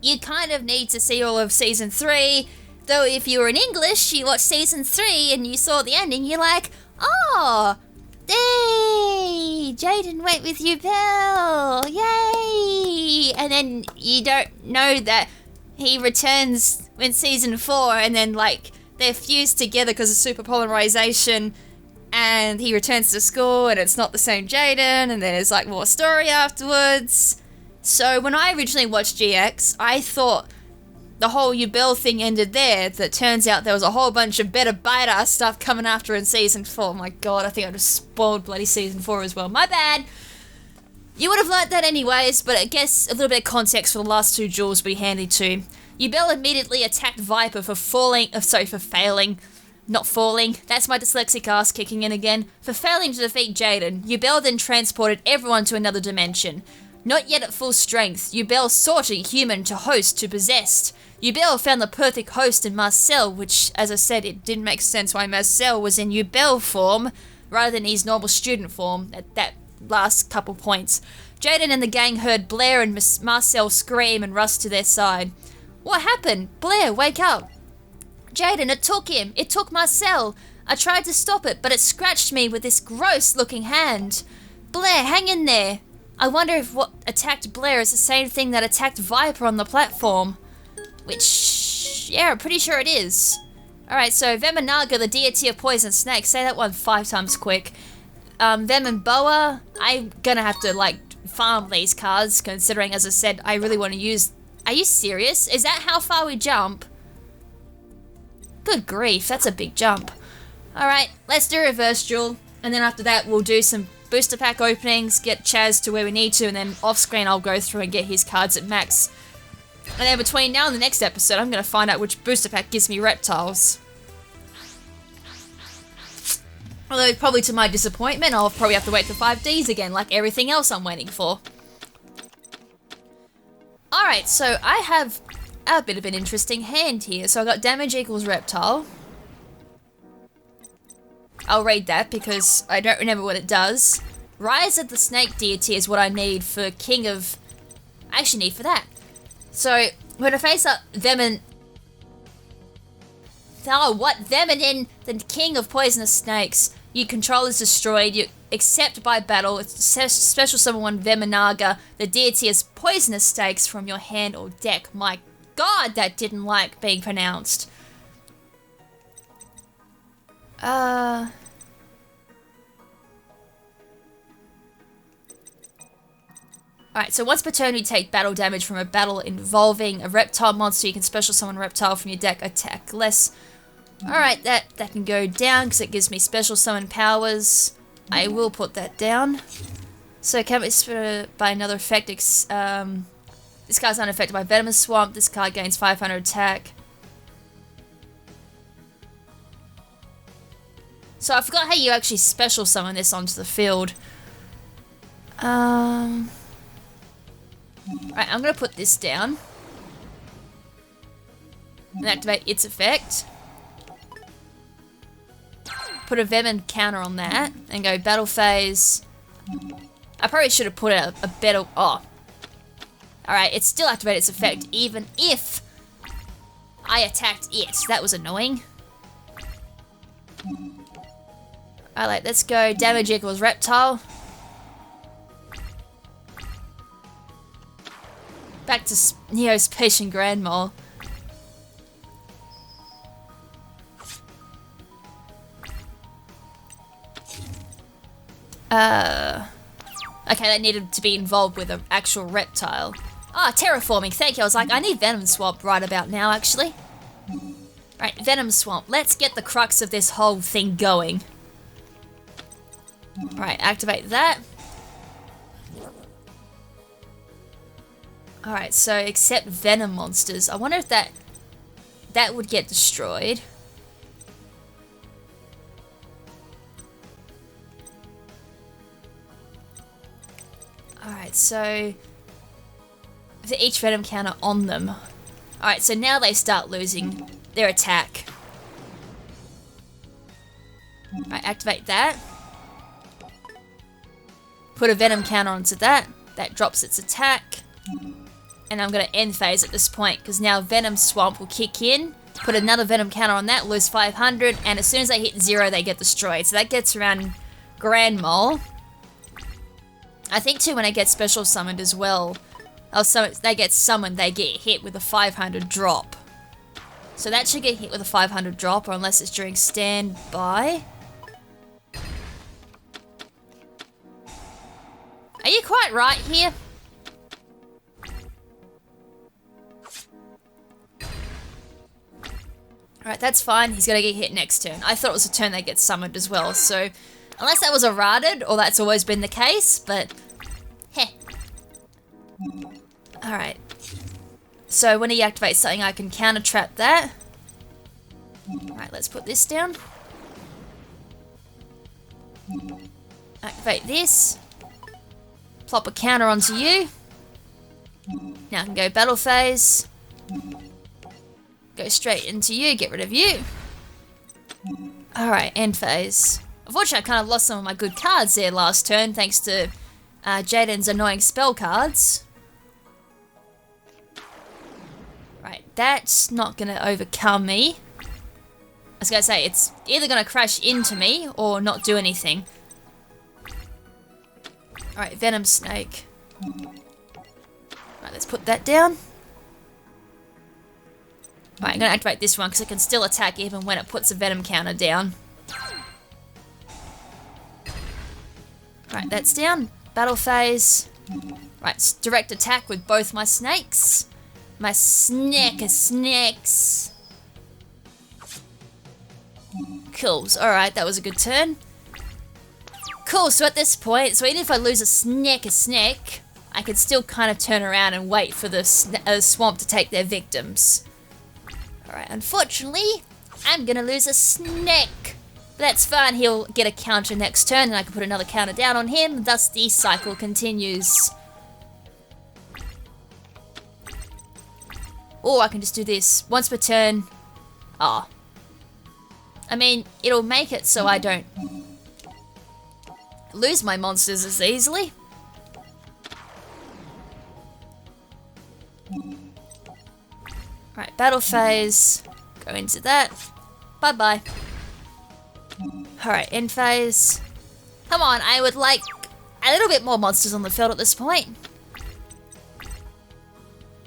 [SPEAKER 1] You kind of need to see all of Season 3, though if you were in English, you watched Season 3 and you saw the ending, you're like, oh, yay, Jaden went with Yubel, yay! And then you don't know that he returns in Season 4 and then, like, they're fused together because of super polymerization and he returns to school and it's not the same Jaden and then there's, like, more story afterwards. So when I originally watched GX, I thought the whole Yubel thing ended there. That turns out there was a whole bunch of better badass stuff coming after in Season 4. Oh my god, I think I just spoiled bloody Season 4 as well. My bad. You would have learnt that anyways, but I guess a little bit of context for the last 2 duels would be handy too. Yubel immediately attacked Viper for failing. Not falling. That's my dyslexic ass kicking in again. For failing to defeat Jaden, Yubel then transported everyone to another dimension. Not yet at full strength, Yubel sought a human to host, to possessed. Yubel found the perfect host in Marcel, which, as I said, it didn't make sense why Marcel was in Yubel form rather than his normal student form at that last couple points. Jaden and the gang heard Blair and Marcel scream and rushed to their side. What happened? Blair, wake up. Jaden, it took him. It took Marcel. I tried to stop it, but it scratched me with this gross-looking hand. Blair, hang in there. I wonder if what attacked Blair is the same thing that attacked Viper on the platform. Which, yeah, I'm pretty sure it is. Alright, so Vemonaga, the deity of poison snakes. Say that one 5 times quick. Vem and Boa, I'm gonna have to, like, farm these cards, considering, as I said, I really want to use... Are you serious? Is that how far we jump? Good grief, that's a big jump. Alright, let's do reverse duel, and then after that we'll do some booster pack openings, get Chazz to where we need to, and then off screen I'll go through and get his cards at max. And then between now and the next episode, I'm going to find out which booster pack gives me reptiles. Although, probably to my disappointment, I'll probably have to wait for 5Ds again, like everything else I'm waiting for. Alright, so I have a bit of an interesting hand here. So I got damage equals reptile. I'll read that because I don't remember what it does. Rise of the Snake Deity is what I need for King of... I actually need for that. So, when I face up Venom... Oh, what? Venom, the King of Poisonous Snakes. You control is destroyed. You accept by battle. It's special summon one Vemonaga. The deity is poisonous snakes from your hand or deck. My god, that didn't like being pronounced. Alright, so once per turn you take battle damage from a battle involving a reptile monster, you can special summon a reptile from your deck, attack less. Alright, that can go down because it gives me special summon powers. I will put that down. So can be by another effect. This card's unaffected by Venomous Swamp. This card gains 500 attack. So I forgot how you actually special summon this onto the field. Right, I'm going to put this down. And activate its effect. Put a Venom counter on that. And go battle phase. I probably should have put a better... Oh. Alright, it still activated its effect even if I attacked it. That was annoying. Alright, let's go. Damage equals reptile. Back to Neospatian Grand Mole. Okay, that needed to be involved with an actual reptile. Ah, terraforming, thank you. I was like, I need Venom Swamp right about now, actually. Right, Venom Swamp. Let's get the crux of this whole thing going. Right, activate that. Alright, so accept Venom monsters. I wonder if that would get destroyed. Alright, so for each Venom counter on them. Alright, so now they start losing their attack. Alright, activate that. Put a Venom counter onto that. That drops its attack. And I'm going to end phase at this point, because now Venom Swamp will kick in. Put another Venom counter on that, lose 500, and as soon as they hit 0, they get destroyed. So that gets around Grand Mole. I think too when I get special summoned as well, they get summoned, they get hit with a 500 drop. So that should get hit with a 500 drop, or unless it's during standby. Are you quite right here? Alright, that's fine. He's gonna get hit next turn. I thought it was a turn they get summoned as well, so... Unless that was errated, or that's always been the case, but... Heh. Alright. So when he activates something, I can counter-trap that. Alright, let's put this down. Activate this. Plop a counter onto you. Now I can go battle phase. Go straight into you, get rid of you. Alright, end phase. Unfortunately, I kind of lost some of my good cards there last turn, thanks to Jaden's annoying spell cards. Right, that's not going to overcome me. I was going to say, it's either going to crash into me or not do anything. Alright, Venom Snake. Right, let's put that down. Right, I'm going to activate this one because it can still attack even when it puts a Venom counter down. Right, that's down. Battle phase. Right, direct attack with both my snakes. My snack of snakes. Cool. Alright, that was a good turn. Cool, so at this point, so even if I lose a snake, I could still kind of turn around and wait for the swamp to take their victims. Alright, unfortunately, I'm gonna lose a snake. But that's fine, he'll get a counter next turn and I can put another counter down on him, thus the cycle continues. Or I can just do this, once per turn. Ah. I mean, it'll make it so I don't lose my monsters as easily. Right, battle phase. Go into that. Bye-bye. Alright, end phase. Come on, I would like a little bit more monsters on the field at this point.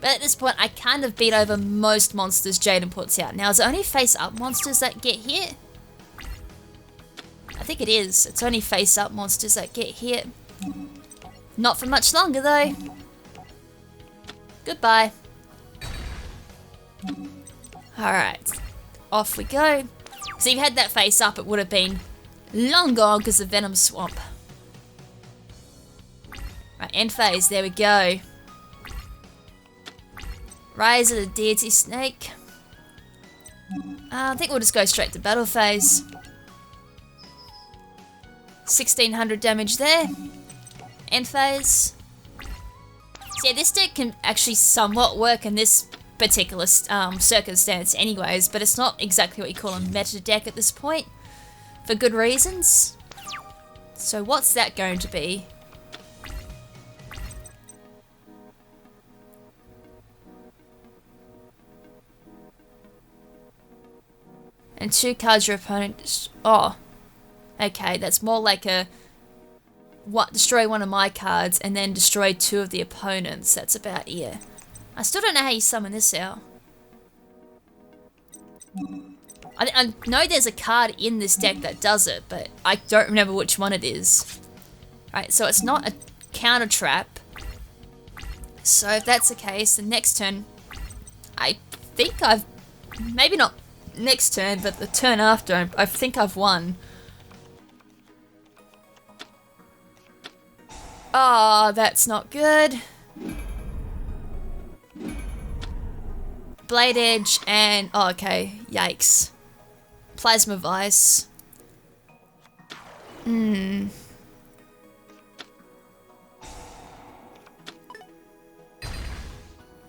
[SPEAKER 1] But at this point, I kind of beat over most monsters Jaden puts out. Now, is it only face-up monsters that get hit? I think it is. It's only face-up monsters that get hit. Not for much longer, though. Goodbye. Alright. Off we go. So if you had that face-up, it would have been long gone because of Venom Swamp. Right, end phase. There we go. Rise of the Deity Snake. I think we'll just go straight to battle phase. 1600 damage there. End phase. So yeah, this deck can actually somewhat work in this particular circumstance anyways, but it's not exactly what you call a meta deck at this point, for good reasons. So what's that going to be? And 2 cards your opponent... Oh. Okay, that's more like a... destroy one of my cards and then destroy 2 of the opponents. That's about it. I still don't know how you summon this out. I know there's a card in this deck that does it, but I don't remember which one it is. Right, so it's not a counter trap. So if that's the case, the next turn... I think I've... Maybe not next turn, but the turn after, I think I've won. Oh, that's not good. Blade Edge and... Oh, okay. Yikes. Plasma Vice.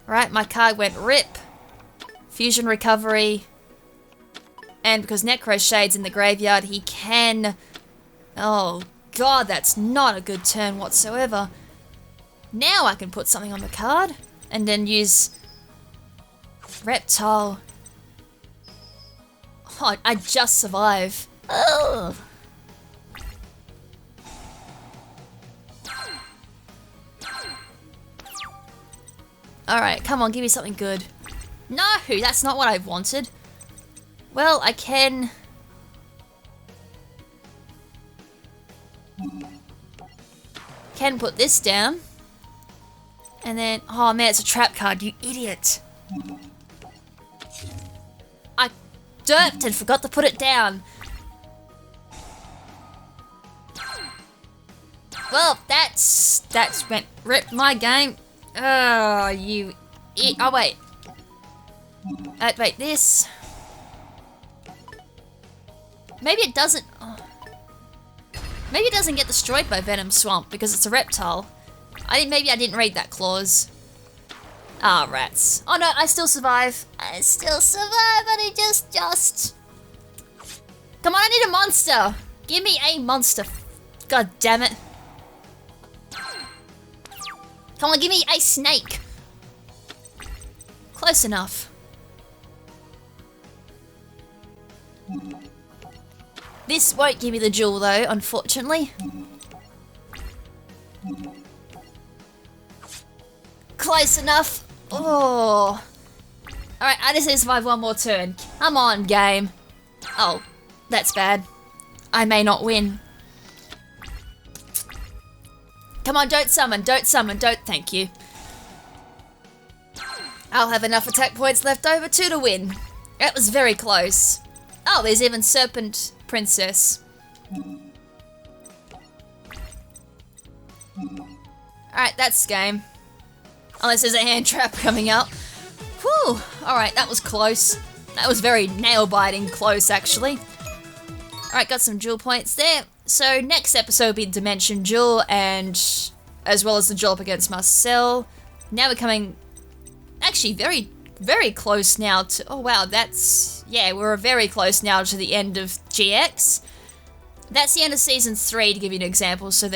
[SPEAKER 1] Right, my card went rip. Fusion Recovery. And because Necro Shade's in the graveyard, he can... Oh, God, that's not a good turn whatsoever. Now I can put something on the card and then use Reptile. Oh, I just survive. Ugh. Alright, come on, give me something good. No, that's not what I wanted. Well, I can... put this down. And then... Oh man, it's a trap card, you idiot. I derped and forgot to put it down. Well, that's went rip my game. Oh, you... Oh, wait. Activate this. Maybe it doesn't... Oh. Maybe it doesn't get destroyed by Venom Swamp because it's a reptile. Maybe I didn't read that clause. Ah, rats. Oh no, I still survive. I still survive, but it just... Come on, I need a monster. Give me a monster. God damn it. Come on, give me a snake. Close enough. This won't give me the jewel though, unfortunately. Close enough. Oh. Alright, I just need to survive one more turn. Come on, game. Oh, that's bad. I may not win. Come on, don't summon, don't thank you. I'll have enough attack points left over too to win. That was very close. Oh, there's even Serpent Princess. Alright, that's game. Unless there's a hand trap coming up. Whew, alright, that was close. That was very nail-biting close, actually. Alright, got some jewel points there. So next episode will be Dimension Duel, and as well as the duel up against Marcel. Now we're coming, actually very, very close now to, oh wow, that's, yeah, we're very close now to the end of GX. That's the end of Season 3, to give you an example. So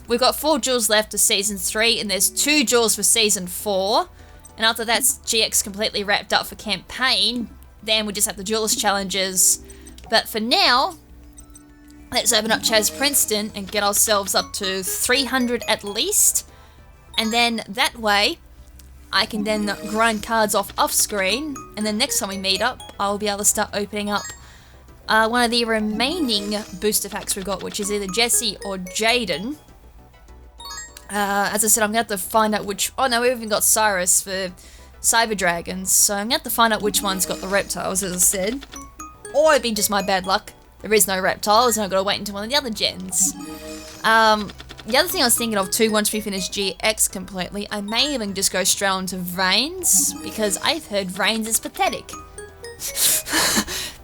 [SPEAKER 1] we've got 4 duels left of Season 3, and there's 2 duels for Season 4. And after that's GX completely wrapped up for campaign, then we just have the Duelist challenges. But for now, let's open up Chazz Princeton and get ourselves up to 300 at least. And then that way, I can then grind cards off screen. And then next time we meet up, I'll be able to start opening up one of the remaining booster packs we've got, which is either Jesse or Jaden. As I said, I'm going to have to find out which... Oh no, we've even got Cyrus for Cyber Dragons. So I'm going to have to find out which one's got the reptiles, as I said. Or it'd be just my bad luck. There is no reptiles, and I've got to wait until one of the other gens. The other thing I was thinking of too, once we finish GX completely, I may even just go straight on to Vrains, because I've heard Vrains is pathetic.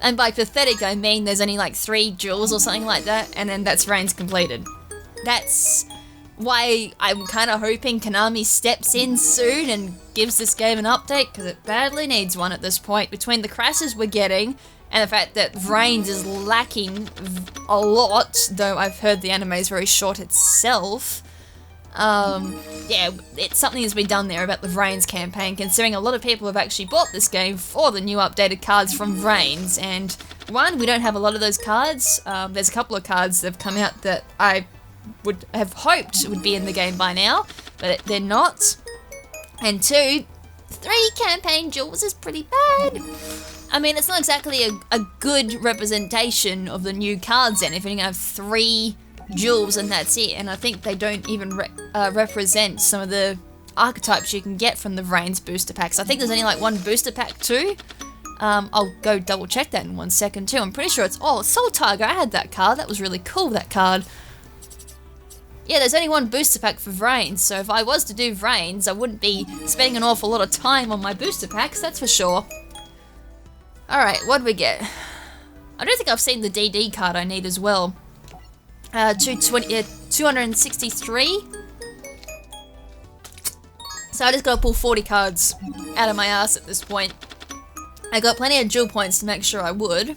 [SPEAKER 1] And by pathetic, I mean there's only like 3 duels or something like that, and then that's Vrains completed. That's why I'm kind of hoping Konami steps in soon and gives this game an update, because it badly needs one at this point. Between the crashes we're getting, and the fact that Vrains is lacking a lot, though I've heard the anime is very short itself. Yeah, it's something that's been done there about the Vrains campaign, considering a lot of people have actually bought this game for the new updated cards from Vrains. And one, we don't have a lot of those cards. There's a couple of cards that have come out that I would have hoped would be in the game by now, but they're not. And 2, 3 campaign duels is pretty bad. I mean, it's not exactly a good representation of the new cards then, if you're going to have 3 duels and that's it. And I think they don't even represent some of the archetypes you can get from the Vrains booster packs. I think there's only like 1 booster pack too. I'll go double check that in 1 second too. I'm pretty sure it's... Oh, Soul Tiger, I had that card. That was really cool, that card. Yeah, there's only 1 booster pack for Vrains, so if I was to do Vrains, I wouldn't be spending an awful lot of time on my booster packs, that's for sure. Alright, what do we get? I don't think I've seen the DD card I need as well. 263. So I just gotta pull 40 cards out of my ass at this point. I got plenty of duel points to make sure I would.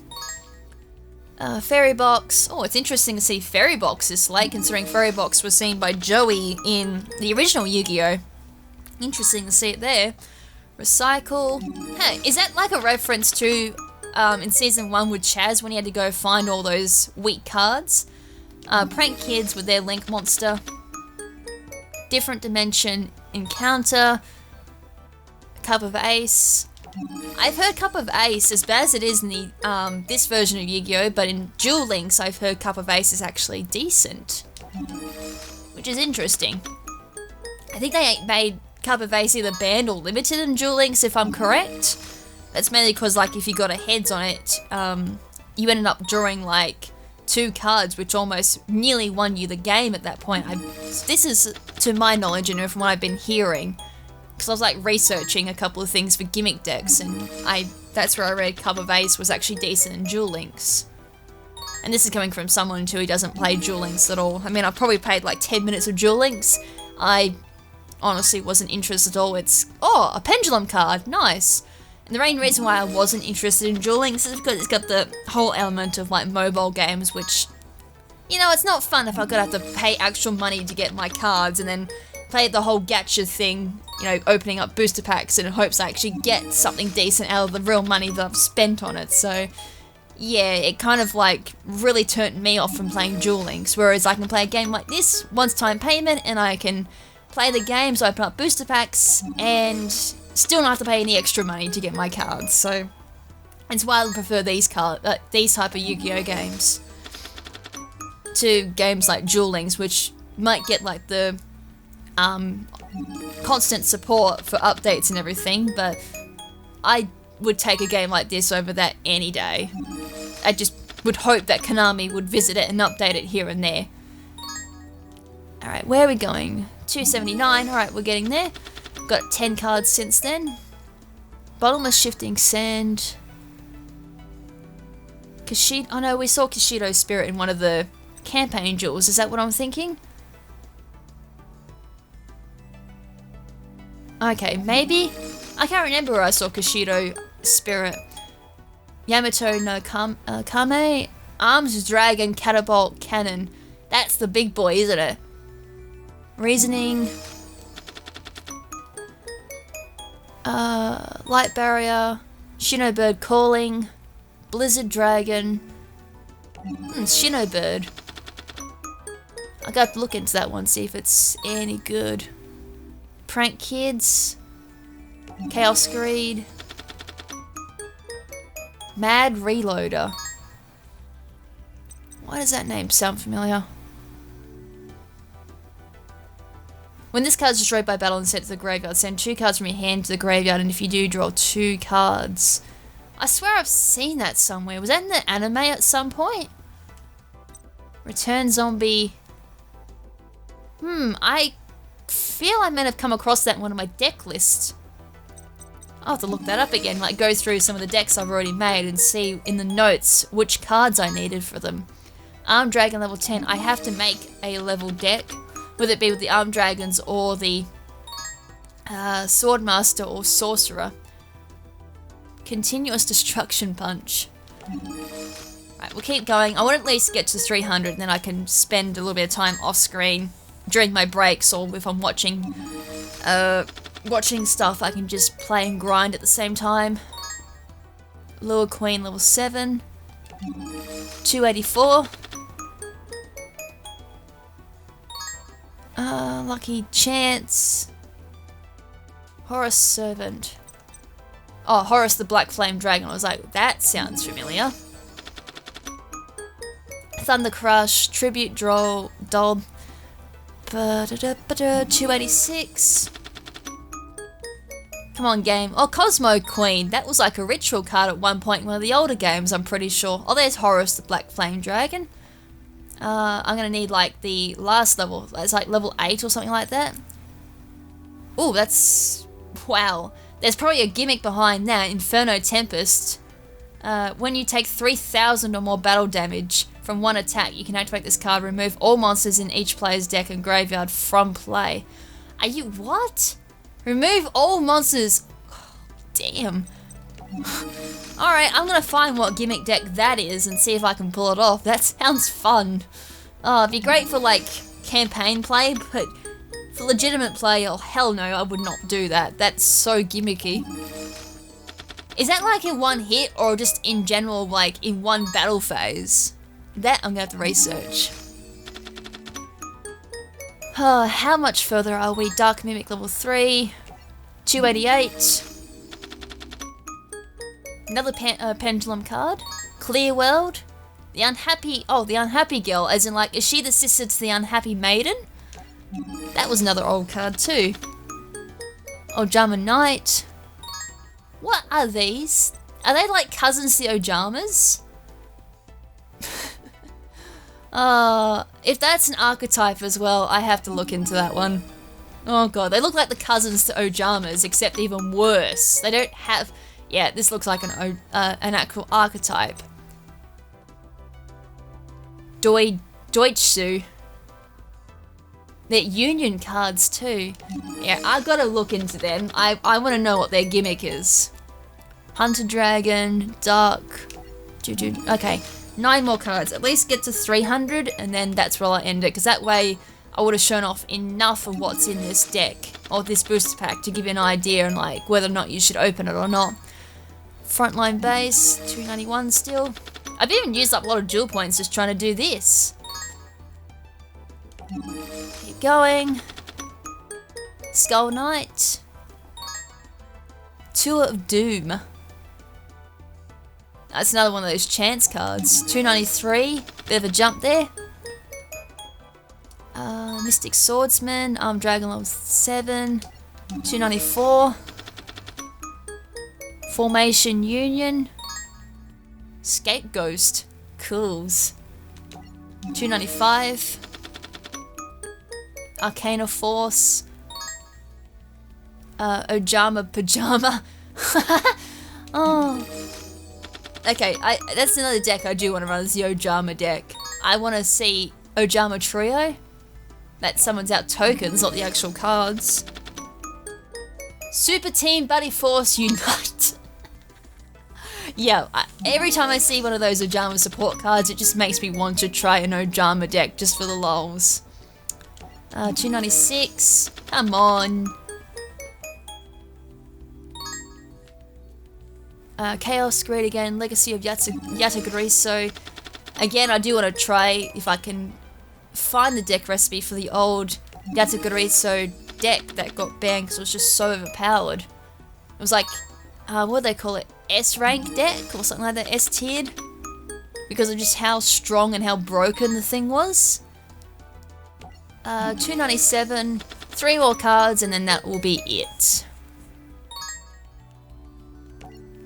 [SPEAKER 1] Fairy Box. Oh, it's interesting to see Fairy Box this late, considering Fairy Box was seen by Joey in the original Yu-Gi-Oh! Interesting to see it there. Recycle. Hey, is that like a reference to in Season 1 with Chazz when he had to go find all those weak cards? Prank Kids with their Link monster. Different Dimension Encounter. Cup of Ace. I've heard Cup of Ace, as bad as it is in the this version of Yu-Gi-Oh!, but in Duel Links I've heard Cup of Ace is actually decent. Which is interesting. I think they made Cup of Ace either banned or limited in Duel Links, if I'm correct. That's mainly because, like, if you got a heads on it, you ended up drawing, like, 2 cards, which almost nearly won you the game at that point. This is, to my knowledge, you know, from what I've been hearing, because I was, like, researching a couple of things for gimmick decks, and that's where I read Cup of Ace was actually decent in Duel Links. And this is coming from someone who doesn't play Duel Links at all. I mean, I've probably played, like, 10 minutes of Duel Links. I honestly wasn't interested at all. It's, oh, a pendulum card, nice. And the main reason why I wasn't interested in dueling is because it's got the whole element of like mobile games, which, you know, it's not fun if I've got to have to pay actual money to get my cards and then play the whole gacha thing, you know, opening up booster packs in hopes I actually get something decent out of the real money that I've spent on it. So yeah, it kind of like really turned me off from playing dueling. Whereas I can play a game like this, once-time payment, and I can play the games, open up booster packs, and still not have to pay any extra money to get my cards. So it's why I prefer these type of Yu-Gi-Oh games to games like duelings, which might get like the constant support for updates and everything, but I would take a game like this over that any day. I just would hope that Konami would visit it and update it here and there. Alright, where are we going? 279, alright, we're getting there. Got 10 cards since then. Bottomless Shifting Sand. Kishido, oh no, we saw Kishido's Spirit in one of the campaign duels, is that what I'm thinking? Okay, maybe? I can't remember where I saw Kishido Spirit. Yamato no Kame, Arms Dragon Catapult Cannon. That's the big boy, isn't it? Reasoning. Light Barrier. Shinobird Calling. Blizzard Dragon. Shinobird. I got to look into that one, see if it's any good. Prank Kids. Chaos Greed. Mad Reloader. Why does that name sound familiar? When this card is destroyed by battle and sent to the graveyard, send 2 cards from your hand to the graveyard, and if you do, draw 2 cards. I swear I've seen that somewhere. Was that in the anime at some point? Return Zombie. I feel I might have come across that in one of my deck lists. I'll have to look that up again, like go through some of the decks I've already made and see in the notes which cards I needed for them. Armed Dragon level 10, I have to make a level deck, whether it be with the Armed Dragons or the Swordmaster or Sorcerer. Continuous Destruction Punch. Right, we'll keep going. I want to at least get to 300 and then I can spend a little bit of time off screen during my breaks, or if I'm watching stuff, I can just play and grind at the same time. Lure Queen level 7. 284. Lucky Chance. Horus Servant. Oh, Horus the Black Flame Dragon. I was like, that sounds familiar. Thunder Crush. Tribute Doll. 286. Come on, game. Oh, Cosmo Queen. That was like a ritual card at one point in one of the older games, I'm pretty sure. Oh, there's Horus the Black Flame Dragon. I'm going to need like the last level. That's like level 8 or something like that. Oh, that's... wow. There's probably a gimmick behind that. Inferno Tempest. When you take 3,000 or more battle damage from one attack, you can activate this card. Remove all monsters in each player's deck and graveyard from play. Are you... what? Remove all monsters. Oh, damn. Alright, I'm gonna find what gimmick deck that is and see if I can pull it off. That sounds fun. Oh, it'd be great for like campaign play, but for legitimate play, oh hell no, I would not do that. That's so gimmicky. Is that like in one hit or just in general, like in one battle phase? That I'm gonna have to research. How much further are we? Dark Mimic level 3. 288. Another pendulum card. Clear World. The Unhappy... oh, the Unhappy Girl, as in like, is she the sister to the Unhappy Maiden? That was another old card too. Ojama Knight. What are these? Are they like cousins to the Ojamas? If that's an archetype as well, I have to look into that one. Oh god, they look like the cousins to Ojamas, except even worse. They don't have... yeah, this looks like an actual archetype. Doitsu. They're union cards too. Yeah, I gotta look into them. I want to know what their gimmick is. Hunter Dragon, Dark, okay, 9 more cards. At least get to 300, and then that's where I'll end it, because that way I would have shown off enough of what's in this deck, or this booster pack, to give you an idea on like whether or not you should open it or not. Frontline base, 291 still. I've even used up a lot of duel points just trying to do this. Keep going. Skull Knight. Tour of Doom. That's another one of those chance cards. 293, bit of a jump there. Mystic Swordsman, Dragon level 7. 294. Formation Union. Scapegoat. Cools. 295. Arcana Force. Ojama Pajama. Oh. Okay, that's another deck I do want to run, is the Ojama deck. I want to see Ojama Trio. That summons out tokens, not the actual cards. Super Team Buddy Force Unite. Yeah, every time I see one of those Ojama support cards, it just makes me want to try an Ojama deck just for the lulz. 296. Come on. Chaos Grid again, Legacy of Yatagariso. Again, I do want to try if I can find the deck recipe for the old Yatagariso deck that got banned because it was just so overpowered. It was like, what do they call it? S-rank deck or something like that, S-tiered? Because of just how strong and how broken the thing was. 297, 3 more cards, and then that will be it.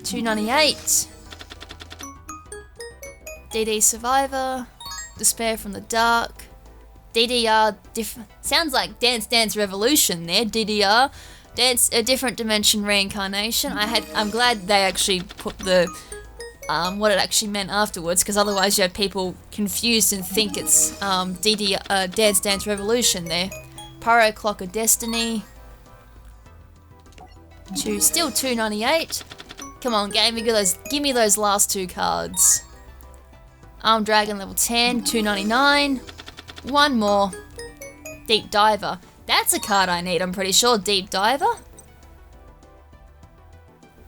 [SPEAKER 1] 298. DD Survivor. Despair from the Dark. DDR sounds like Dance Dance Revolution there. DDR. Dance a Different Dimension Reincarnation. I'm glad they actually put the what it actually meant afterwards, because otherwise you had people confused and think it's Dance Dance Revolution there. Pyro Clock of Destiny. Still 298. Come on, game, give me those last 2 cards. Armed Dragon level 10, 299. 1 more. Deep Diver. That's a card I need, I'm pretty sure. Deep Diver?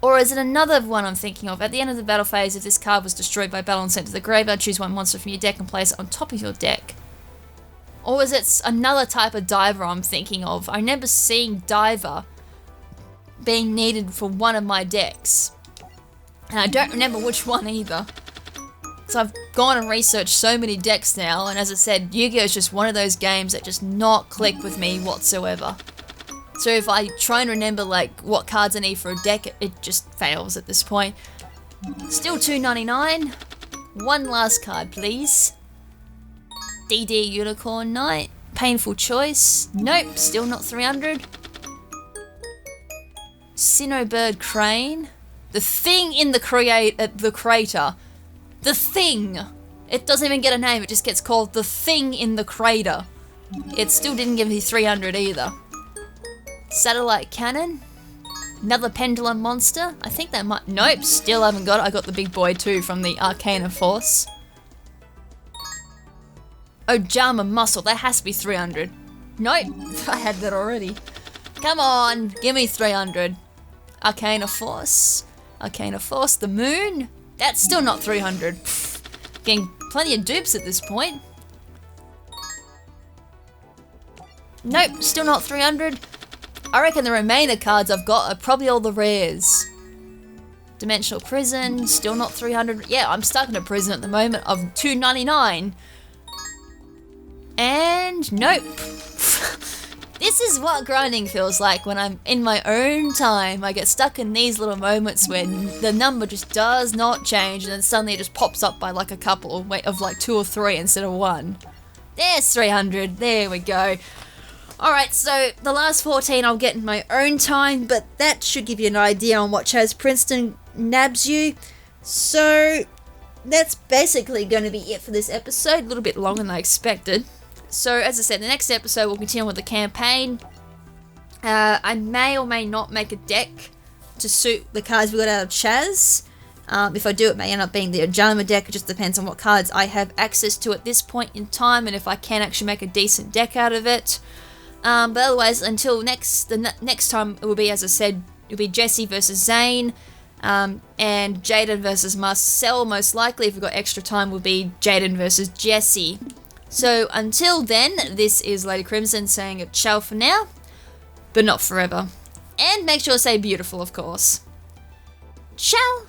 [SPEAKER 1] Or is it another one I'm thinking of? At the end of the battle phase, if this card was destroyed by battle and sent to the graveyard, choose 1 monster from your deck and place it on top of your deck. Or is it another type of Diver I'm thinking of? I remember seeing Diver being needed for one of my decks. And I don't remember which one either. So I've gone and researched so many decks now, and as I said, Yu-Gi-Oh! Is just one of those games that just not click with me whatsoever. So if I try and remember like what cards I need for a deck, it just fails at this point. Still 299. 1 last card, please. DD Unicorn Knight. Painful Choice. Nope, still not 300. Cinnobird Crane. The Thing in the Crater. The Thing. It doesn't even get a name, it just gets called The Thing in the Crater. It still didn't give me 300 either. Satellite Cannon. Another Pendulum Monster. I think that might... Nope, still haven't got it. I got the big boy too from the Arcana Force. Ojama Muscle. That has to be 300. Nope, I had that already. Come on, give me 300. Arcana Force. Arcana Force. The Moon. That's still not 300. Getting plenty of dupes at this point. Nope, still not 300. I reckon the remainder cards I've got are probably all the rares. Dimensional Prison, still not 300. Yeah, I'm stuck in a prison at the moment of 299. And nope. This is what grinding feels like when I'm in my own time. I get stuck in these little moments when the number just does not change, and then suddenly it just pops up by like a couple of like 2 or 3 instead of 1. There's 300. There we go. Alright, so the last 14 I'll get in my own time, but that should give you an idea on what Chazz Princeton nabs you. So that's basically going to be it for this episode. A little bit longer than I expected. So as I said, the next episode we'll continue with the campaign. I may or may not make a deck to suit the cards we got out of Chazz. If I do, it may end up being the Ajama deck. It just depends on what cards I have access to at this point in time, and if I can actually make a decent deck out of it. But otherwise, until the next time, it will be, as I said, it'll be Jesse versus Zane, and Jaden versus Marcel. Most likely, if we've got extra time, will be Jaden versus Jesse. So until then, this is Lady KrimZen saying ciao for now, but not forever. And make sure to say beautiful, of course. Ciao!